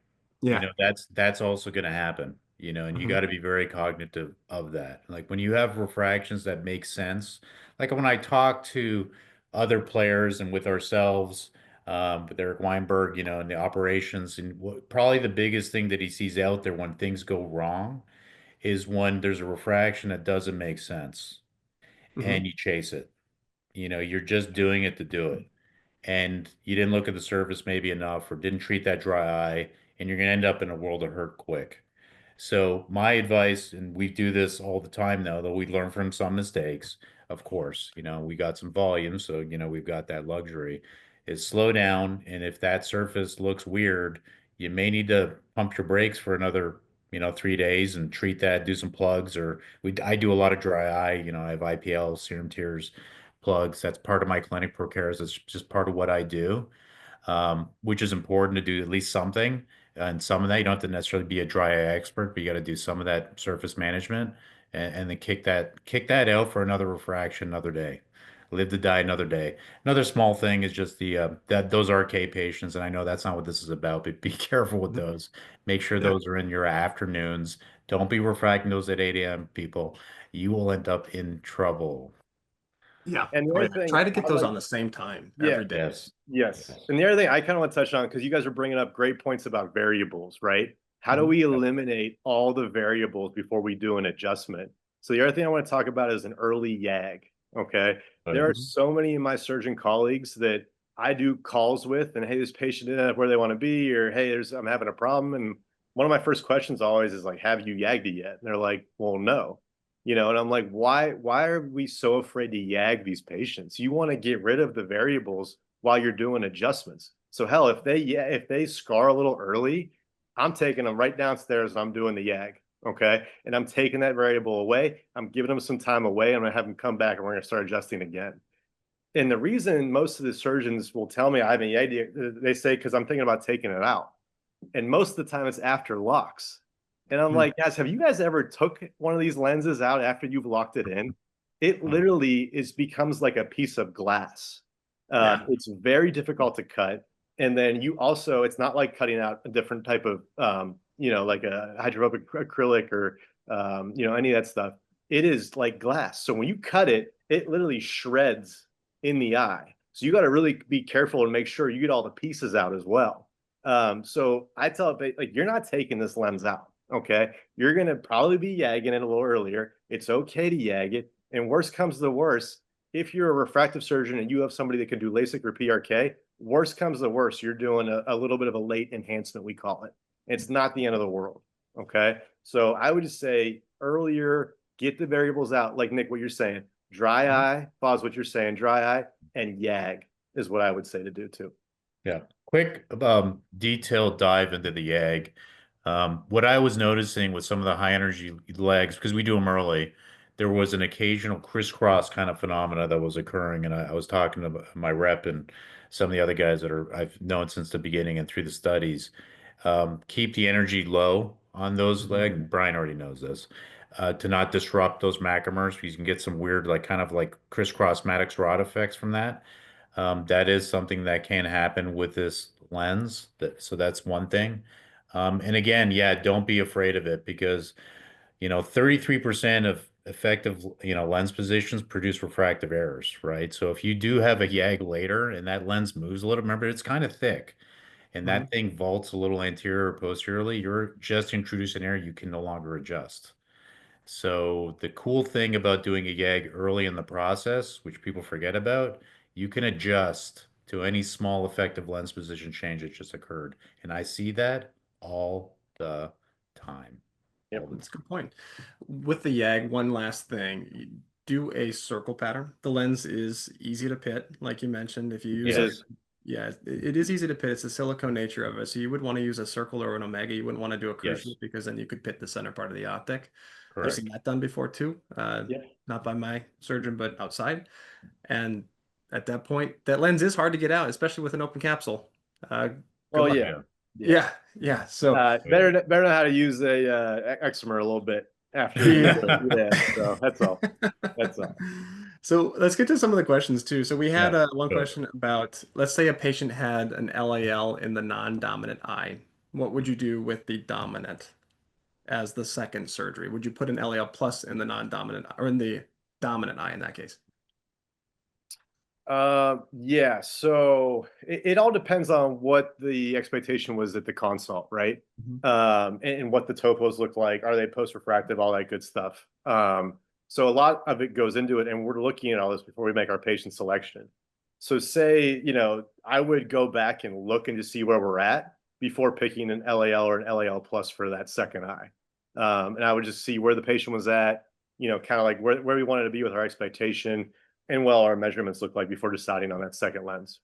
Yeah. That's also going to happen, and you Mhm. got to be very cognitive of that. Like when you have refractions that make sense, like when I talk to other players and with ourselves, with Eric Weinberg, and the operations, and probably the biggest thing that he sees out there when things go wrong is when there's a refraction that doesn't make sense Mhm. and you chase it. you know, you're just doing it to do it. And you didn't look at the surface maybe enough or didn't treat that dry eye, and you're going to end up in a world of hurt quick. So my advice, and we do this all the time now, though we learn from some mistakes, of course, you know, we got some volume, so, you know, we've got that luxury, is slow down. And if that surface looks weird, you may need to pump your brakes for another, you know, 3 days and treat that, do some plugs, or I do a lot of dry eye, you know, I have IPL, serum tears, plugs. That's part of my clinic pro cares. It's just part of what I do, which is important to do at least something. And some of that, you don't have to necessarily be a dry eye expert, but you got to do some of that surface management, and then kick that out for another refraction, another day. Live to die another day. Another small thing is just the that those RK patients, and I know that's not what this is about, but be careful with those. Make sure Yeah. those are in your afternoons. Don't be refracting those at 8 a.m., people. You will end up in trouble. Yeah. And the Oh, other yeah. thing Try to get I those like, on the same time yeah, every day. Yes. yes. Yes. And the other thing I kind of want to touch on, because you guys are bringing up great points about variables, right? How do we eliminate all the variables before we do an adjustment? So the other thing I want to talk about is an early YAG. Okay. Oh, There yeah. are so many of my surgeon colleagues that I do calls with, and hey, this patient isn't where they want to be, or hey, I'm having a problem. And one of my first questions always is like, have you yagged it yet? And they're like, well, no. And I'm like, why are we so afraid to yag these patients? You want to get rid of the variables while you're doing adjustments. So hell, if they scar a little early, I'm taking them right downstairs and I'm doing the yag. Okay. And I'm taking that variable away. I'm giving them some time away. I'm gonna have them come back and we're gonna start adjusting again. And the reason most of the surgeons will tell me I haven't yagged, they say because I'm thinking about taking it out. And most of the time it's after locks. And I'm like, guys, have you guys ever took one of these lenses out after you've locked it in? It literally becomes like a piece of glass. Yeah. It's very difficult to cut. And then it's not like cutting out a different type of, like a hydrophobic acrylic or, any of that stuff. It is like glass. So when you cut it, it literally shreds in the eye. So you got to really be careful and make sure you get all the pieces out as well. So I tell it, like, you're not taking this lens out. Okay. You're going to probably be yagging it a little earlier. It's okay to yag it. And worst comes to worst, if you're a refractive surgeon and you have somebody that can do LASIK or PRK, worst comes to worst, you're doing a little bit of a late enhancement, we call it. It's not the end of the world. Okay. So I would just say earlier, get the variables out. Like Nick, what you're saying, dry eye, pause what you're saying, dry eye, and yag is what I would say to do too. Yeah. Quick, detailed dive into the YAG. What I was noticing with some of the high energy legs, because we do them early, there was an occasional crisscross kind of phenomena that was occurring. And I was talking to my rep and some of the other guys that I've known since the beginning and through the studies. Keep the energy low on those legs. Brian already knows this. To not disrupt those macromers, because you can get some weird, like kind of like crisscross Maddox rod effects from that. That is something that can happen with this lens. So that's one thing. And again, yeah, don't be afraid of it, because, 33% of effective, lens positions produce refractive errors, right? So if you do have a YAG later and that lens moves a little, remember it's kind of thick and that thing vaults a little anterior or posteriorly, you're just introducing error you can no longer adjust. So the cool thing about doing a YAG early in the process, which people forget about, you can adjust to any small effective lens position change that just occurred. And I see that all the time. Yep. That's a good point. With the YAG, one last thing, do a circle pattern. The lens is easy to pit, like you mentioned. If you use Yes. yeah, it is easy to pit. It's the silicone nature of it. So you would want to use a circle or an omega. You wouldn't want to do a cruciate, Yes. because then you could pit the center part of the optic. I've Correct. seen that done before too. Yeah. Not by my surgeon, but outside. And at that point, that lens is hard to get out, especially with an open capsule. Good Oh luck. yeah. Yeah. So better know how to use a excimer a little bit after. Yeah. So that's all. That's all. So let's get to some of the questions too. So we had Yeah. one Good. question about, let's say a patient had an LAL in the non-dominant eye. What would you do with the dominant as the second surgery? Would you put an LAL plus in the non-dominant or in the dominant eye in that case? Yeah. So it all depends on what the expectation was at the consult, right? And what the topos look like. Are they post refractive? All that good stuff. So a lot of it goes into it, and we're looking at all this before we make our patient selection. So say, I would go back and look and to see where we're at before picking an LAL or an LAL plus for that second eye. And I would just see where the patient was at, kind of like where we wanted to be with our expectation and well our measurements look like before deciding on that second lens.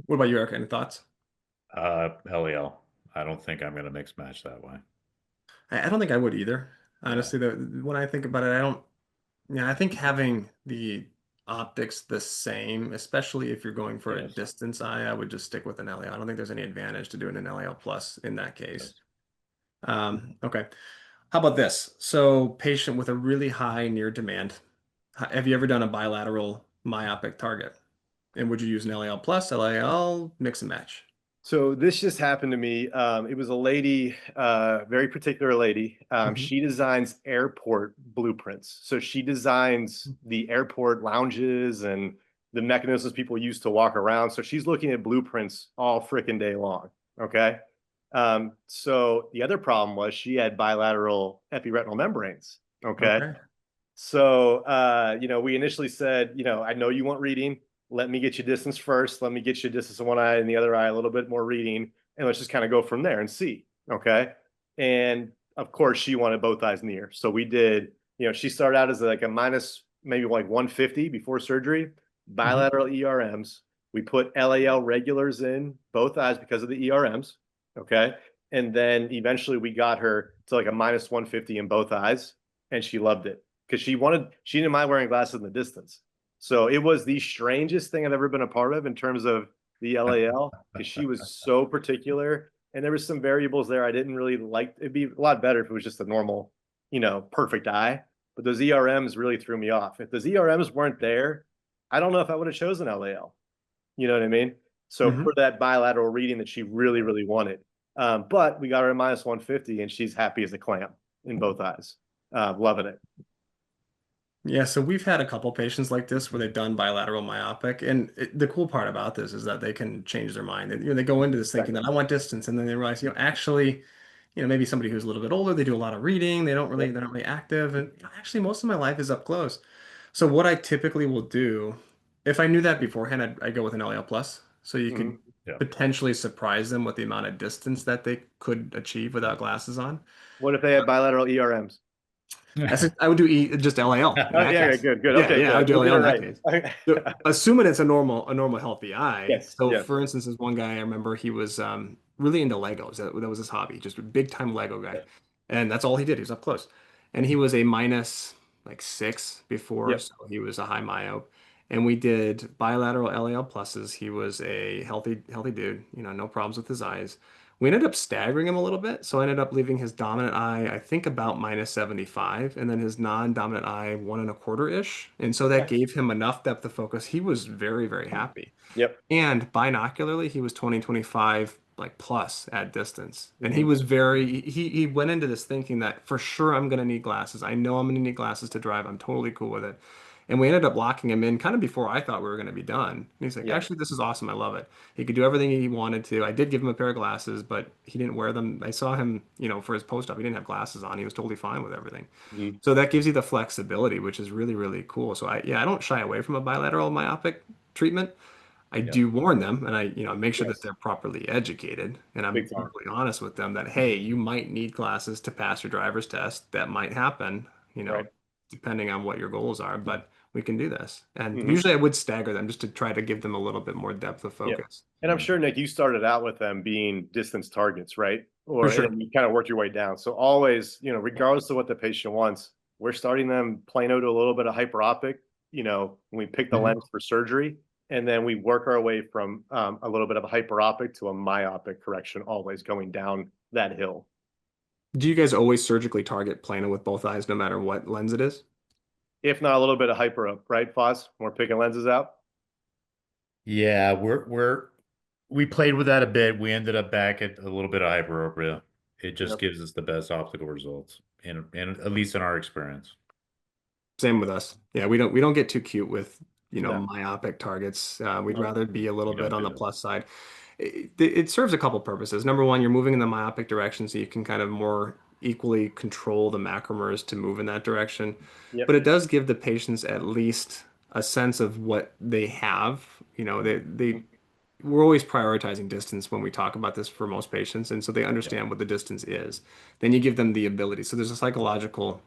What about you, Eric? Any thoughts? LAL. I don't think I'm going to mix match that way. I don't think I would either. Yeah. Honestly, when I think about it, I don't. Yeah, I think having the optics the same, especially if you're going for a Yes. distance eye, I would just stick with an LAL. I don't think there's any advantage to doing an LAL plus in that case. Okay. How about this? So, patient with a really high near demand. Have you ever done a bilateral myopic target? And would you use an LAL plus, LAL, mix and match? So this just happened to me. It was a lady, very particular lady. She designs airport blueprints. So she designs the airport lounges and the mechanisms people use to walk around. So she's looking at blueprints all freaking day long. Okay. So the other problem was she had bilateral epiretinal membranes. Okay. So, we initially said, I know you want reading. Let me get you distance first. Let me get you distance in one eye and the other eye, a little bit more reading. And let's just kind of go from there and see. Okay. And of course, she wanted both eyes near. So we did, she started out as like a minus maybe like 150 before surgery, bilateral ERMs. We put LAL regulars in both eyes because of the ERMs. Okay. And then eventually we got her to like a minus 150 in both eyes. And she loved it because she didn't mind wearing glasses in the distance. So it was the strangest thing I've ever been a part of in terms of the LAL because she was so particular. And there was some variables there I didn't really like. It'd be a lot better if it was just a normal, perfect eye. But those ERMs really threw me off. If those ERMs weren't there, I don't know if I would have chosen LAL. You know what I mean? So for that bilateral reading that she really, really wanted. But we got her at minus 150 and she's happy as a clam in both eyes. Loving it. Yeah, so we've had a couple patients like this where they've done bilateral myopic, and the cool part about this is that they can change their mind. And, they go into this thinking that I want distance, and then they realize, actually, maybe somebody who's a little bit older, they do a lot of reading, they're not really active, and actually most of my life is up close. So what I typically will do, if I knew that beforehand, I'd go with an LAL plus, so you could potentially surprise them with the amount of distance that they could achieve without glasses on. What if they had bilateral ERMs? I would do just LAL. Yeah, good. Okay, yeah, I would do LAL in that right. case. So, assuming it's a normal healthy eye. Yes. So, for instance, this one guy I remember he was really into Legos. That was his hobby, just a big time Lego guy, and that's all he did. He was up close, and he was a minus like 6 before, so he was a high myope. And we did bilateral LAL pluses. He was a healthy dude. No problems with his eyes. We ended up staggering him a little bit. So I ended up leaving his dominant eye, I think about minus 75, and then his non-dominant eye 1.25-ish. And so that gave him enough depth of focus. He was very, very happy. Yep. And binocularly, he was 20/25 like plus at distance. And he was he went into this thinking that for sure I'm gonna need glasses. I know I'm gonna need glasses to drive. I'm totally cool with it. And we ended up locking him in kind of before I thought we were going to be done. And he's like, actually, this is awesome. I love it. He could do everything he wanted to. I did give him a pair of glasses, but he didn't wear them. I saw him, for his post-op, he didn't have glasses on. He was totally fine with everything. So that gives you the flexibility, which is really, really cool. So I don't shy away from a bilateral myopic treatment. I do warn them, and I make sure that they're properly educated, and I'm brutally honest with them that, hey, you might need glasses to pass your driver's test. That might happen, depending on what your goals are, but we can do this. And usually I would stagger them just to try to give them a little bit more depth of focus. And I'm sure, Nick, you started out with them being distance targets, right? Or and you kind of worked your way down. So always, regardless of what the patient wants, we're starting them plano to a little bit of hyperopic, when we pick the lens for surgery. And then we work our way from a little bit of a hyperopic to a myopic correction, always going down that hill. Do you guys always surgically target plano with both eyes, no matter what lens it is? If not a little bit of hyperop, right, Foz? We're picking lenses out. Yeah, we played with that a bit. We ended up back at a little bit of hyperopia. It just gives us the best optical results, and at least in our experience. Same with us. Yeah, we don't get too cute with myopic targets. We'd rather be a little bit on the plus side. It serves a couple purposes. Number one, you're moving in the myopic direction, so you can kind of more equally control the macromers to move in that direction, Yep. but it does give the patients at least a sense of what they have. We're always prioritizing distance when we talk about this for most patients, and so they Yeah. understand what the distance is. Then you give them the ability. So there's a psychological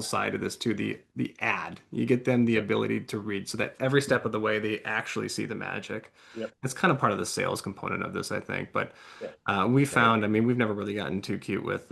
side to this too. The ad, you get them the ability to read, so that every step of the way they actually see the magic. Yep. It's kind of part of the sales component of this, I think. But Yeah. we Right. found, I mean, we've never really gotten too cute with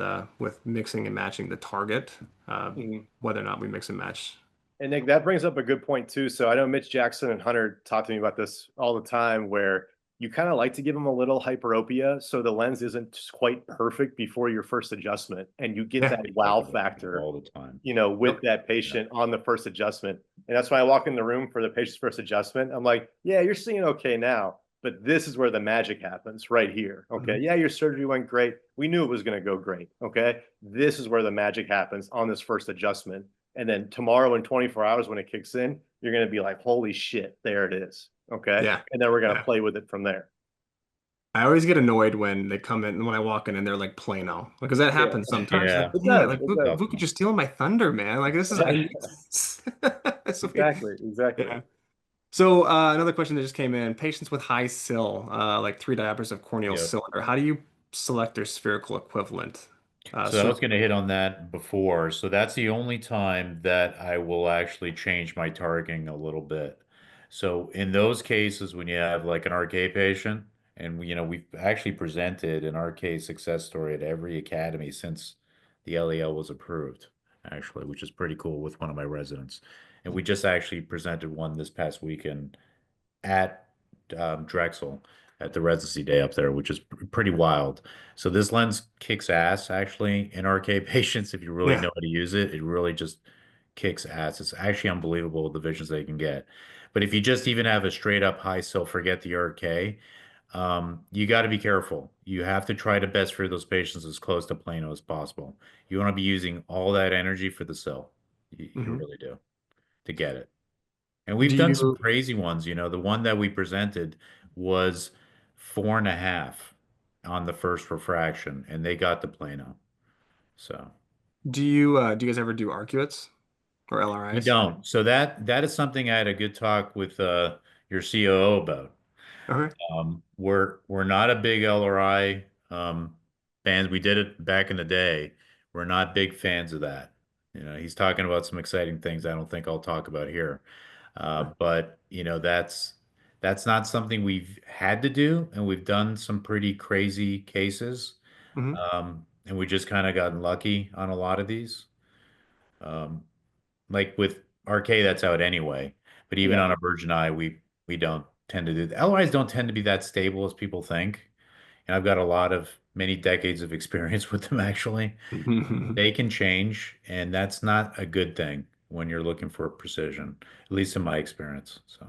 mixing and matching the target, Mhm. whether or not we mix and match. And Nick, that brings up a good point too. So I know Mitch Jackson and Hunter talk to me about this all the time, where you kind of like to give them a little hyperopia so the lens isn't just quite perfect before your first adjustment, and you get Yeah. that We talk wow about that factor, all the time. with Yep. that patient on the first adjustment. And that's why I walk in the room for the patient's first adjustment. I'm like, yeah, you're seeing okay now, but this is where the magic happens right here. Okay. Mhm. Yeah, your surgery went great. We knew it was going to go great. Okay. This is where the magic happens on this first adjustment. And then tomorrow in 24 hours, when it kicks in, you're going to be like, holy shit, there it is. Okay. Yeah. And then we're going to Yeah. play with it from there. I always get annoyed when they come in when I walk in and they're like Plano because that Yeah. happens sometimes. Like, Yeah. It damn it, does. like It does. Vuk, you're stealing my thunder, man. Like this is I need this. So Exactly. Exactly. yeah. So another question that just came in: patients with high SIL, like 3 diopters of corneal Yep. cylinder, how do you select their spherical equivalent? So I So was going to hit on that before. So that's the only time that I will actually change my targeting a little bit. So in those cases, when you have like an RK patient, and we've actually presented an RK success story at every academy since the LAL was approved, actually, which is pretty cool with one of my residents. And we just actually presented one this past weekend at Drexel at the residency day up there, which is pretty wild. So this lens kicks ass actually in RK patients. If you really yeah. know how to use it, it really just kicks ass. It's actually unbelievable the visions they can get. But if you just even have a straight up high SIL, forget the RK, you got to be careful. You have to try to best for those patients as close to plano as possible. You want to be using all that energy for the SIL. You Hmm. really do to get it. And we've Do done some you crazy ones. The one that we presented was 4.5 on the first refraction, and they got the Plano. So do you guys ever do arcuates or we LRIs? don't. So that is something I had a good talk with your COO about. Okay. We're not a big LRI fans. We did it back in the day. We're not big fans of that. He's talking about some exciting things I don't think I'll talk about here. But that's not something we've had to do, and we've done some pretty crazy cases. Hmm. And we just kind of gotten lucky on a lot of these. Um, like with RK, that's out anyway. But even Yeah. on a Virgin Eye, we don't tend to do the LRIs don't tend to be that stable as people think. And I've got a lot of many decades of experience with them actually. They can change, and that's not a good thing when you're looking for precision, at least in my experience. So,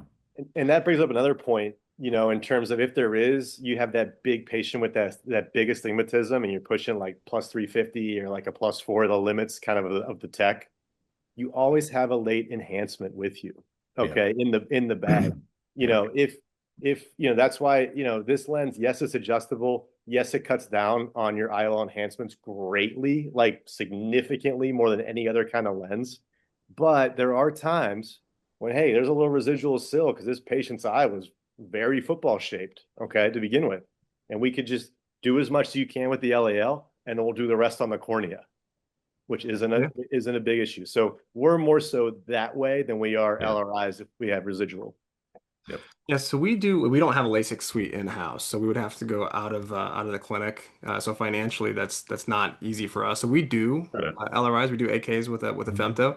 And that brings up another point, in terms of if there is, you have that big patient with that big astigmatism and you're pushing like plus 350 or like a plus 4, the limits kind of the tech, you always have a late enhancement with you. yeah, Okay. In the bag. yeah, If that's why, this lens, yes, it's adjustable. Yes, it cuts down on your IOL enhancements greatly, like significantly more than any other kind of lens. But there are times when, hey, there's a little residual SIL because this patient's eye was very football shaped, okay, to begin with. And we could just do as much as you can with the LAL, and then we'll do the rest on the cornea, which Yeah. isn't a big issue. So we're more so that way than we are yeah, LRIs if we have residual. yep. Yeah, so we don't have a LASIK suite in-house, so we would have to go out of the clinic. So financially, that's not easy for us. So we do Got it. LRIs, we do AKs with a femto,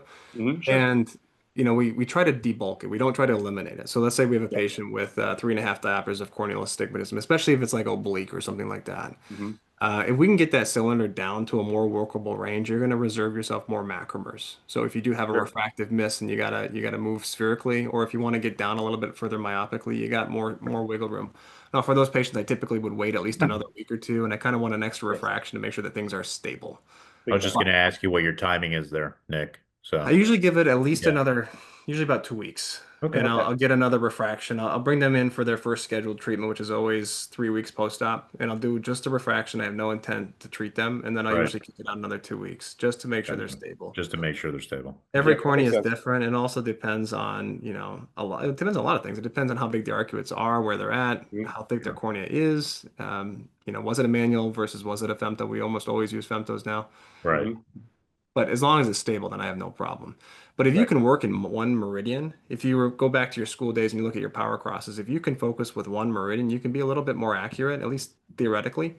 Sure. and we try to debulk it. We don't try to eliminate it. So let's say we have a Yeah. patient with 3.5 diopters of corneal astigmatism, especially if it's like oblique or something like that. Mm-hmm. If we can get that cylinder down to a more workable range, you're going to reserve yourself more macromers. So if you do have a Sure. refractive miss and you gotta move spherically, or if you want to get down a little bit further myopically, you got more wiggle room. Now, for those patients, I typically would wait at least another week or two, and I kind of want an extra Yes. refraction to make sure that things are stable. I Big was just time. going to ask you what your timing is there, Nick. I So, usually give it at least yeah, another, usually about 2 weeks. Okay. And I'll get another refraction. I'll bring them in for their first scheduled treatment, which is always 3 weeks post-op. And I'll do just a refraction. I have no intent to treat them. And then I'll Right. usually kick it out another 2 weeks just to make sure they're Gotcha. stable. Just to make sure they're stable. Every Yeah, cornea makes is sense. different and also depends on, a lot. It depends on a lot of things. It depends on how big the arcuates are, where they're at, how thick their cornea is. Was it a manual versus was it a femto? We almost always use femtos now. Right. Mhm. But as long as it's stable, then I have no problem. But if you Right. can work in one meridian, if you go back to your school days and you look at your power crosses, if you can focus with one meridian, you can be a little bit more accurate, at least theoretically.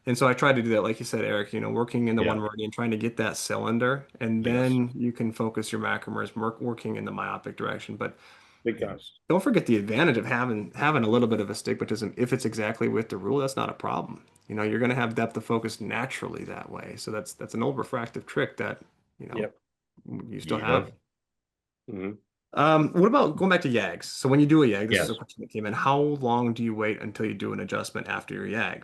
And so I try to do that, like you said, Eric, working in the one Yeah. meridian, trying to get that cylinder, and Yes. then you can focus your macromers working in the myopic direction. But Big time. Yes. don't forget the advantage of having a little bit of astigmatism. If it's exactly with the rule, that's not a problem. You're going to have depth of focus naturally that way. So that's an old refractive trick that Yep. you still Yep. have. Mhm. What about going back to YAGs? So when you do a YAG, this is a Yes. question that came in. How long do you wait until you do an adjustment after your YAG?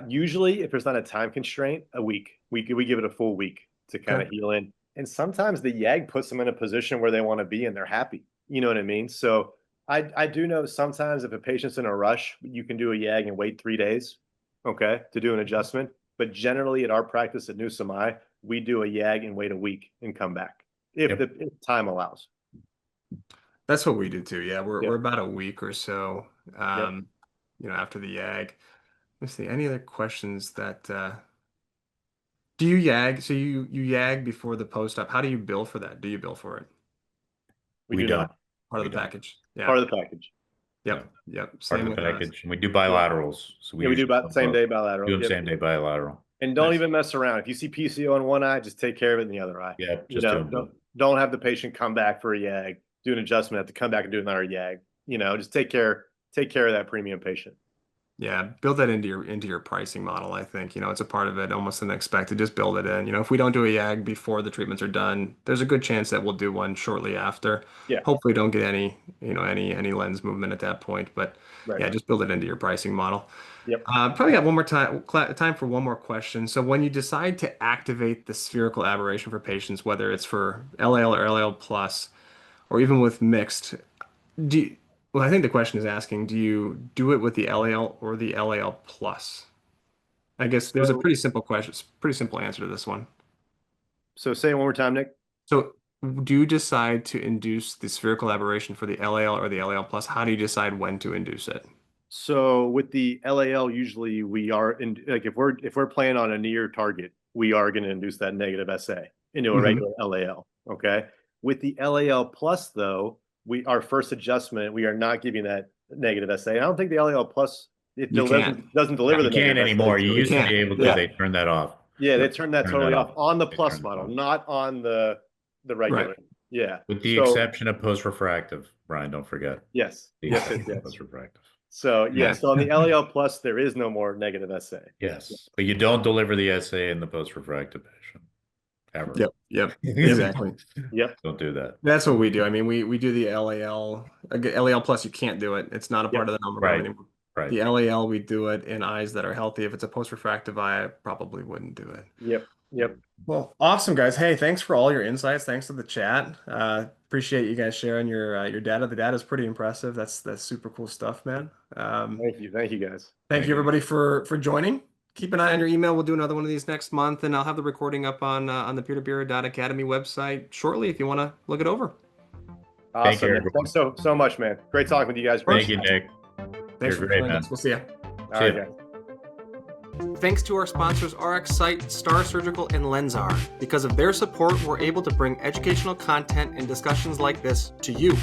Usually, if there's not a time constraint, a week. We give it a full week to kind of Okay. heal in. And sometimes the YAG puts them in a position where they want to be and they're happy. You know what I mean? So I do know sometimes if a patient's in a rush, you can do a YAG and wait 3 days, okay, to do an adjustment. But generally at our practice at New Samai, we do a YAG and wait a week and come back if Yep. if time allows. That's what we do too. Yeah, we're Yep. about a week or so, after the YAG. Let's see. Any other questions that do you YAG? So you YAG before the post-op. How do you bill for that? Do you bill for it? We We do don't. not. Part of We the don't. package. Yeah. Part of the package. Yep. Yep. Part Same of the with us. package. And we do bilaterals. So Yeah, we do usually about same day bilateral. do them Yep. same day bilateral. And don't Nice. even mess around. If you see PCO in one eye, just take care of it in the other eye. Yeah, You just do know, them both. don't have the patient come back for a YAG, do an adjustment, have to come back and do another YAG. Just take care of that premium patient. Yeah, build that into your pricing model. I think, it's a part of it, almost an expected. Just build it in. If we don't do a YAG before the treatments are done, there's a good chance that we'll do one shortly after. Yeah. Hopefully don't get any lens movement at that point. But Right. yeah, just build it into your pricing model. Yep. Probably got one more time for one more question. So when you decide to activate the spherical aberration for patients, whether it's for LAL or LAL plus, or even with mixed, well, I think the question is asking, do you do it with the LAL or the LAL plus? I guess there's a So- pretty simple question, pretty simple answer to this one. So say it one more time, Nick. So do you decide to induce the spherical aberration for the LAL or the LAL plus? How do you decide when to induce it? So with the LAL, usually we are if we're playing on a near target, we are going to induce that negative SA into a Mhm. regular LAL. Okay. With the LAL plus, though, our first adjustment, we are not giving that negative SA. I don't think the LAL plus You can't. doesn't deliver You the can't negative anymore. SA. You So used to can't. be able to. Yeah. They turned that off. Yeah, they Yep. turned that Turn totally that off off. on the They plus turned it model, off. not on the regular. Right. Yeah. With the So- exception of post-refractive, Brian, don't forget. Yes. The Yes. exception of Yes. post-refractive. So yeah. Yeah. So on the LAL plus, there is no more negative SA. Yes, but you don't deliver the SA in the post-refractive patient, ever. Yep. Exactly. Yep. Don't do that. That's what we do. I mean, we do the LAL. LAL plus, you can't do it. It's not a part of the number Right. anymore. Right. The LAL, we do it in eyes that are healthy. If it's a post-refractive eye, I probably wouldn't do it. Yep. Well, awesome, guys. Hey, thanks for all your insights. Thanks for the chat. Appreciate you guys sharing your data. The data is pretty impressive. That's super cool stuff, man. Thank you guys. Thank you everybody for joining. Keep an eye on your email. We'll do another one of these next month, and I'll have the recording up on the peer-to-peer.academy website shortly if you want to look it over. Thank you, Awesome. everyone. Thanks so much, man. Great talking with you guys. Thank you, Nick. Thanks You're for great, joining man. us. We'll see you. All See right, ya. guys. Thanks to our sponsors, RxSight, Star Surgical, and LensR. Because of their support, we're able to bring educational content and discussions like this to you.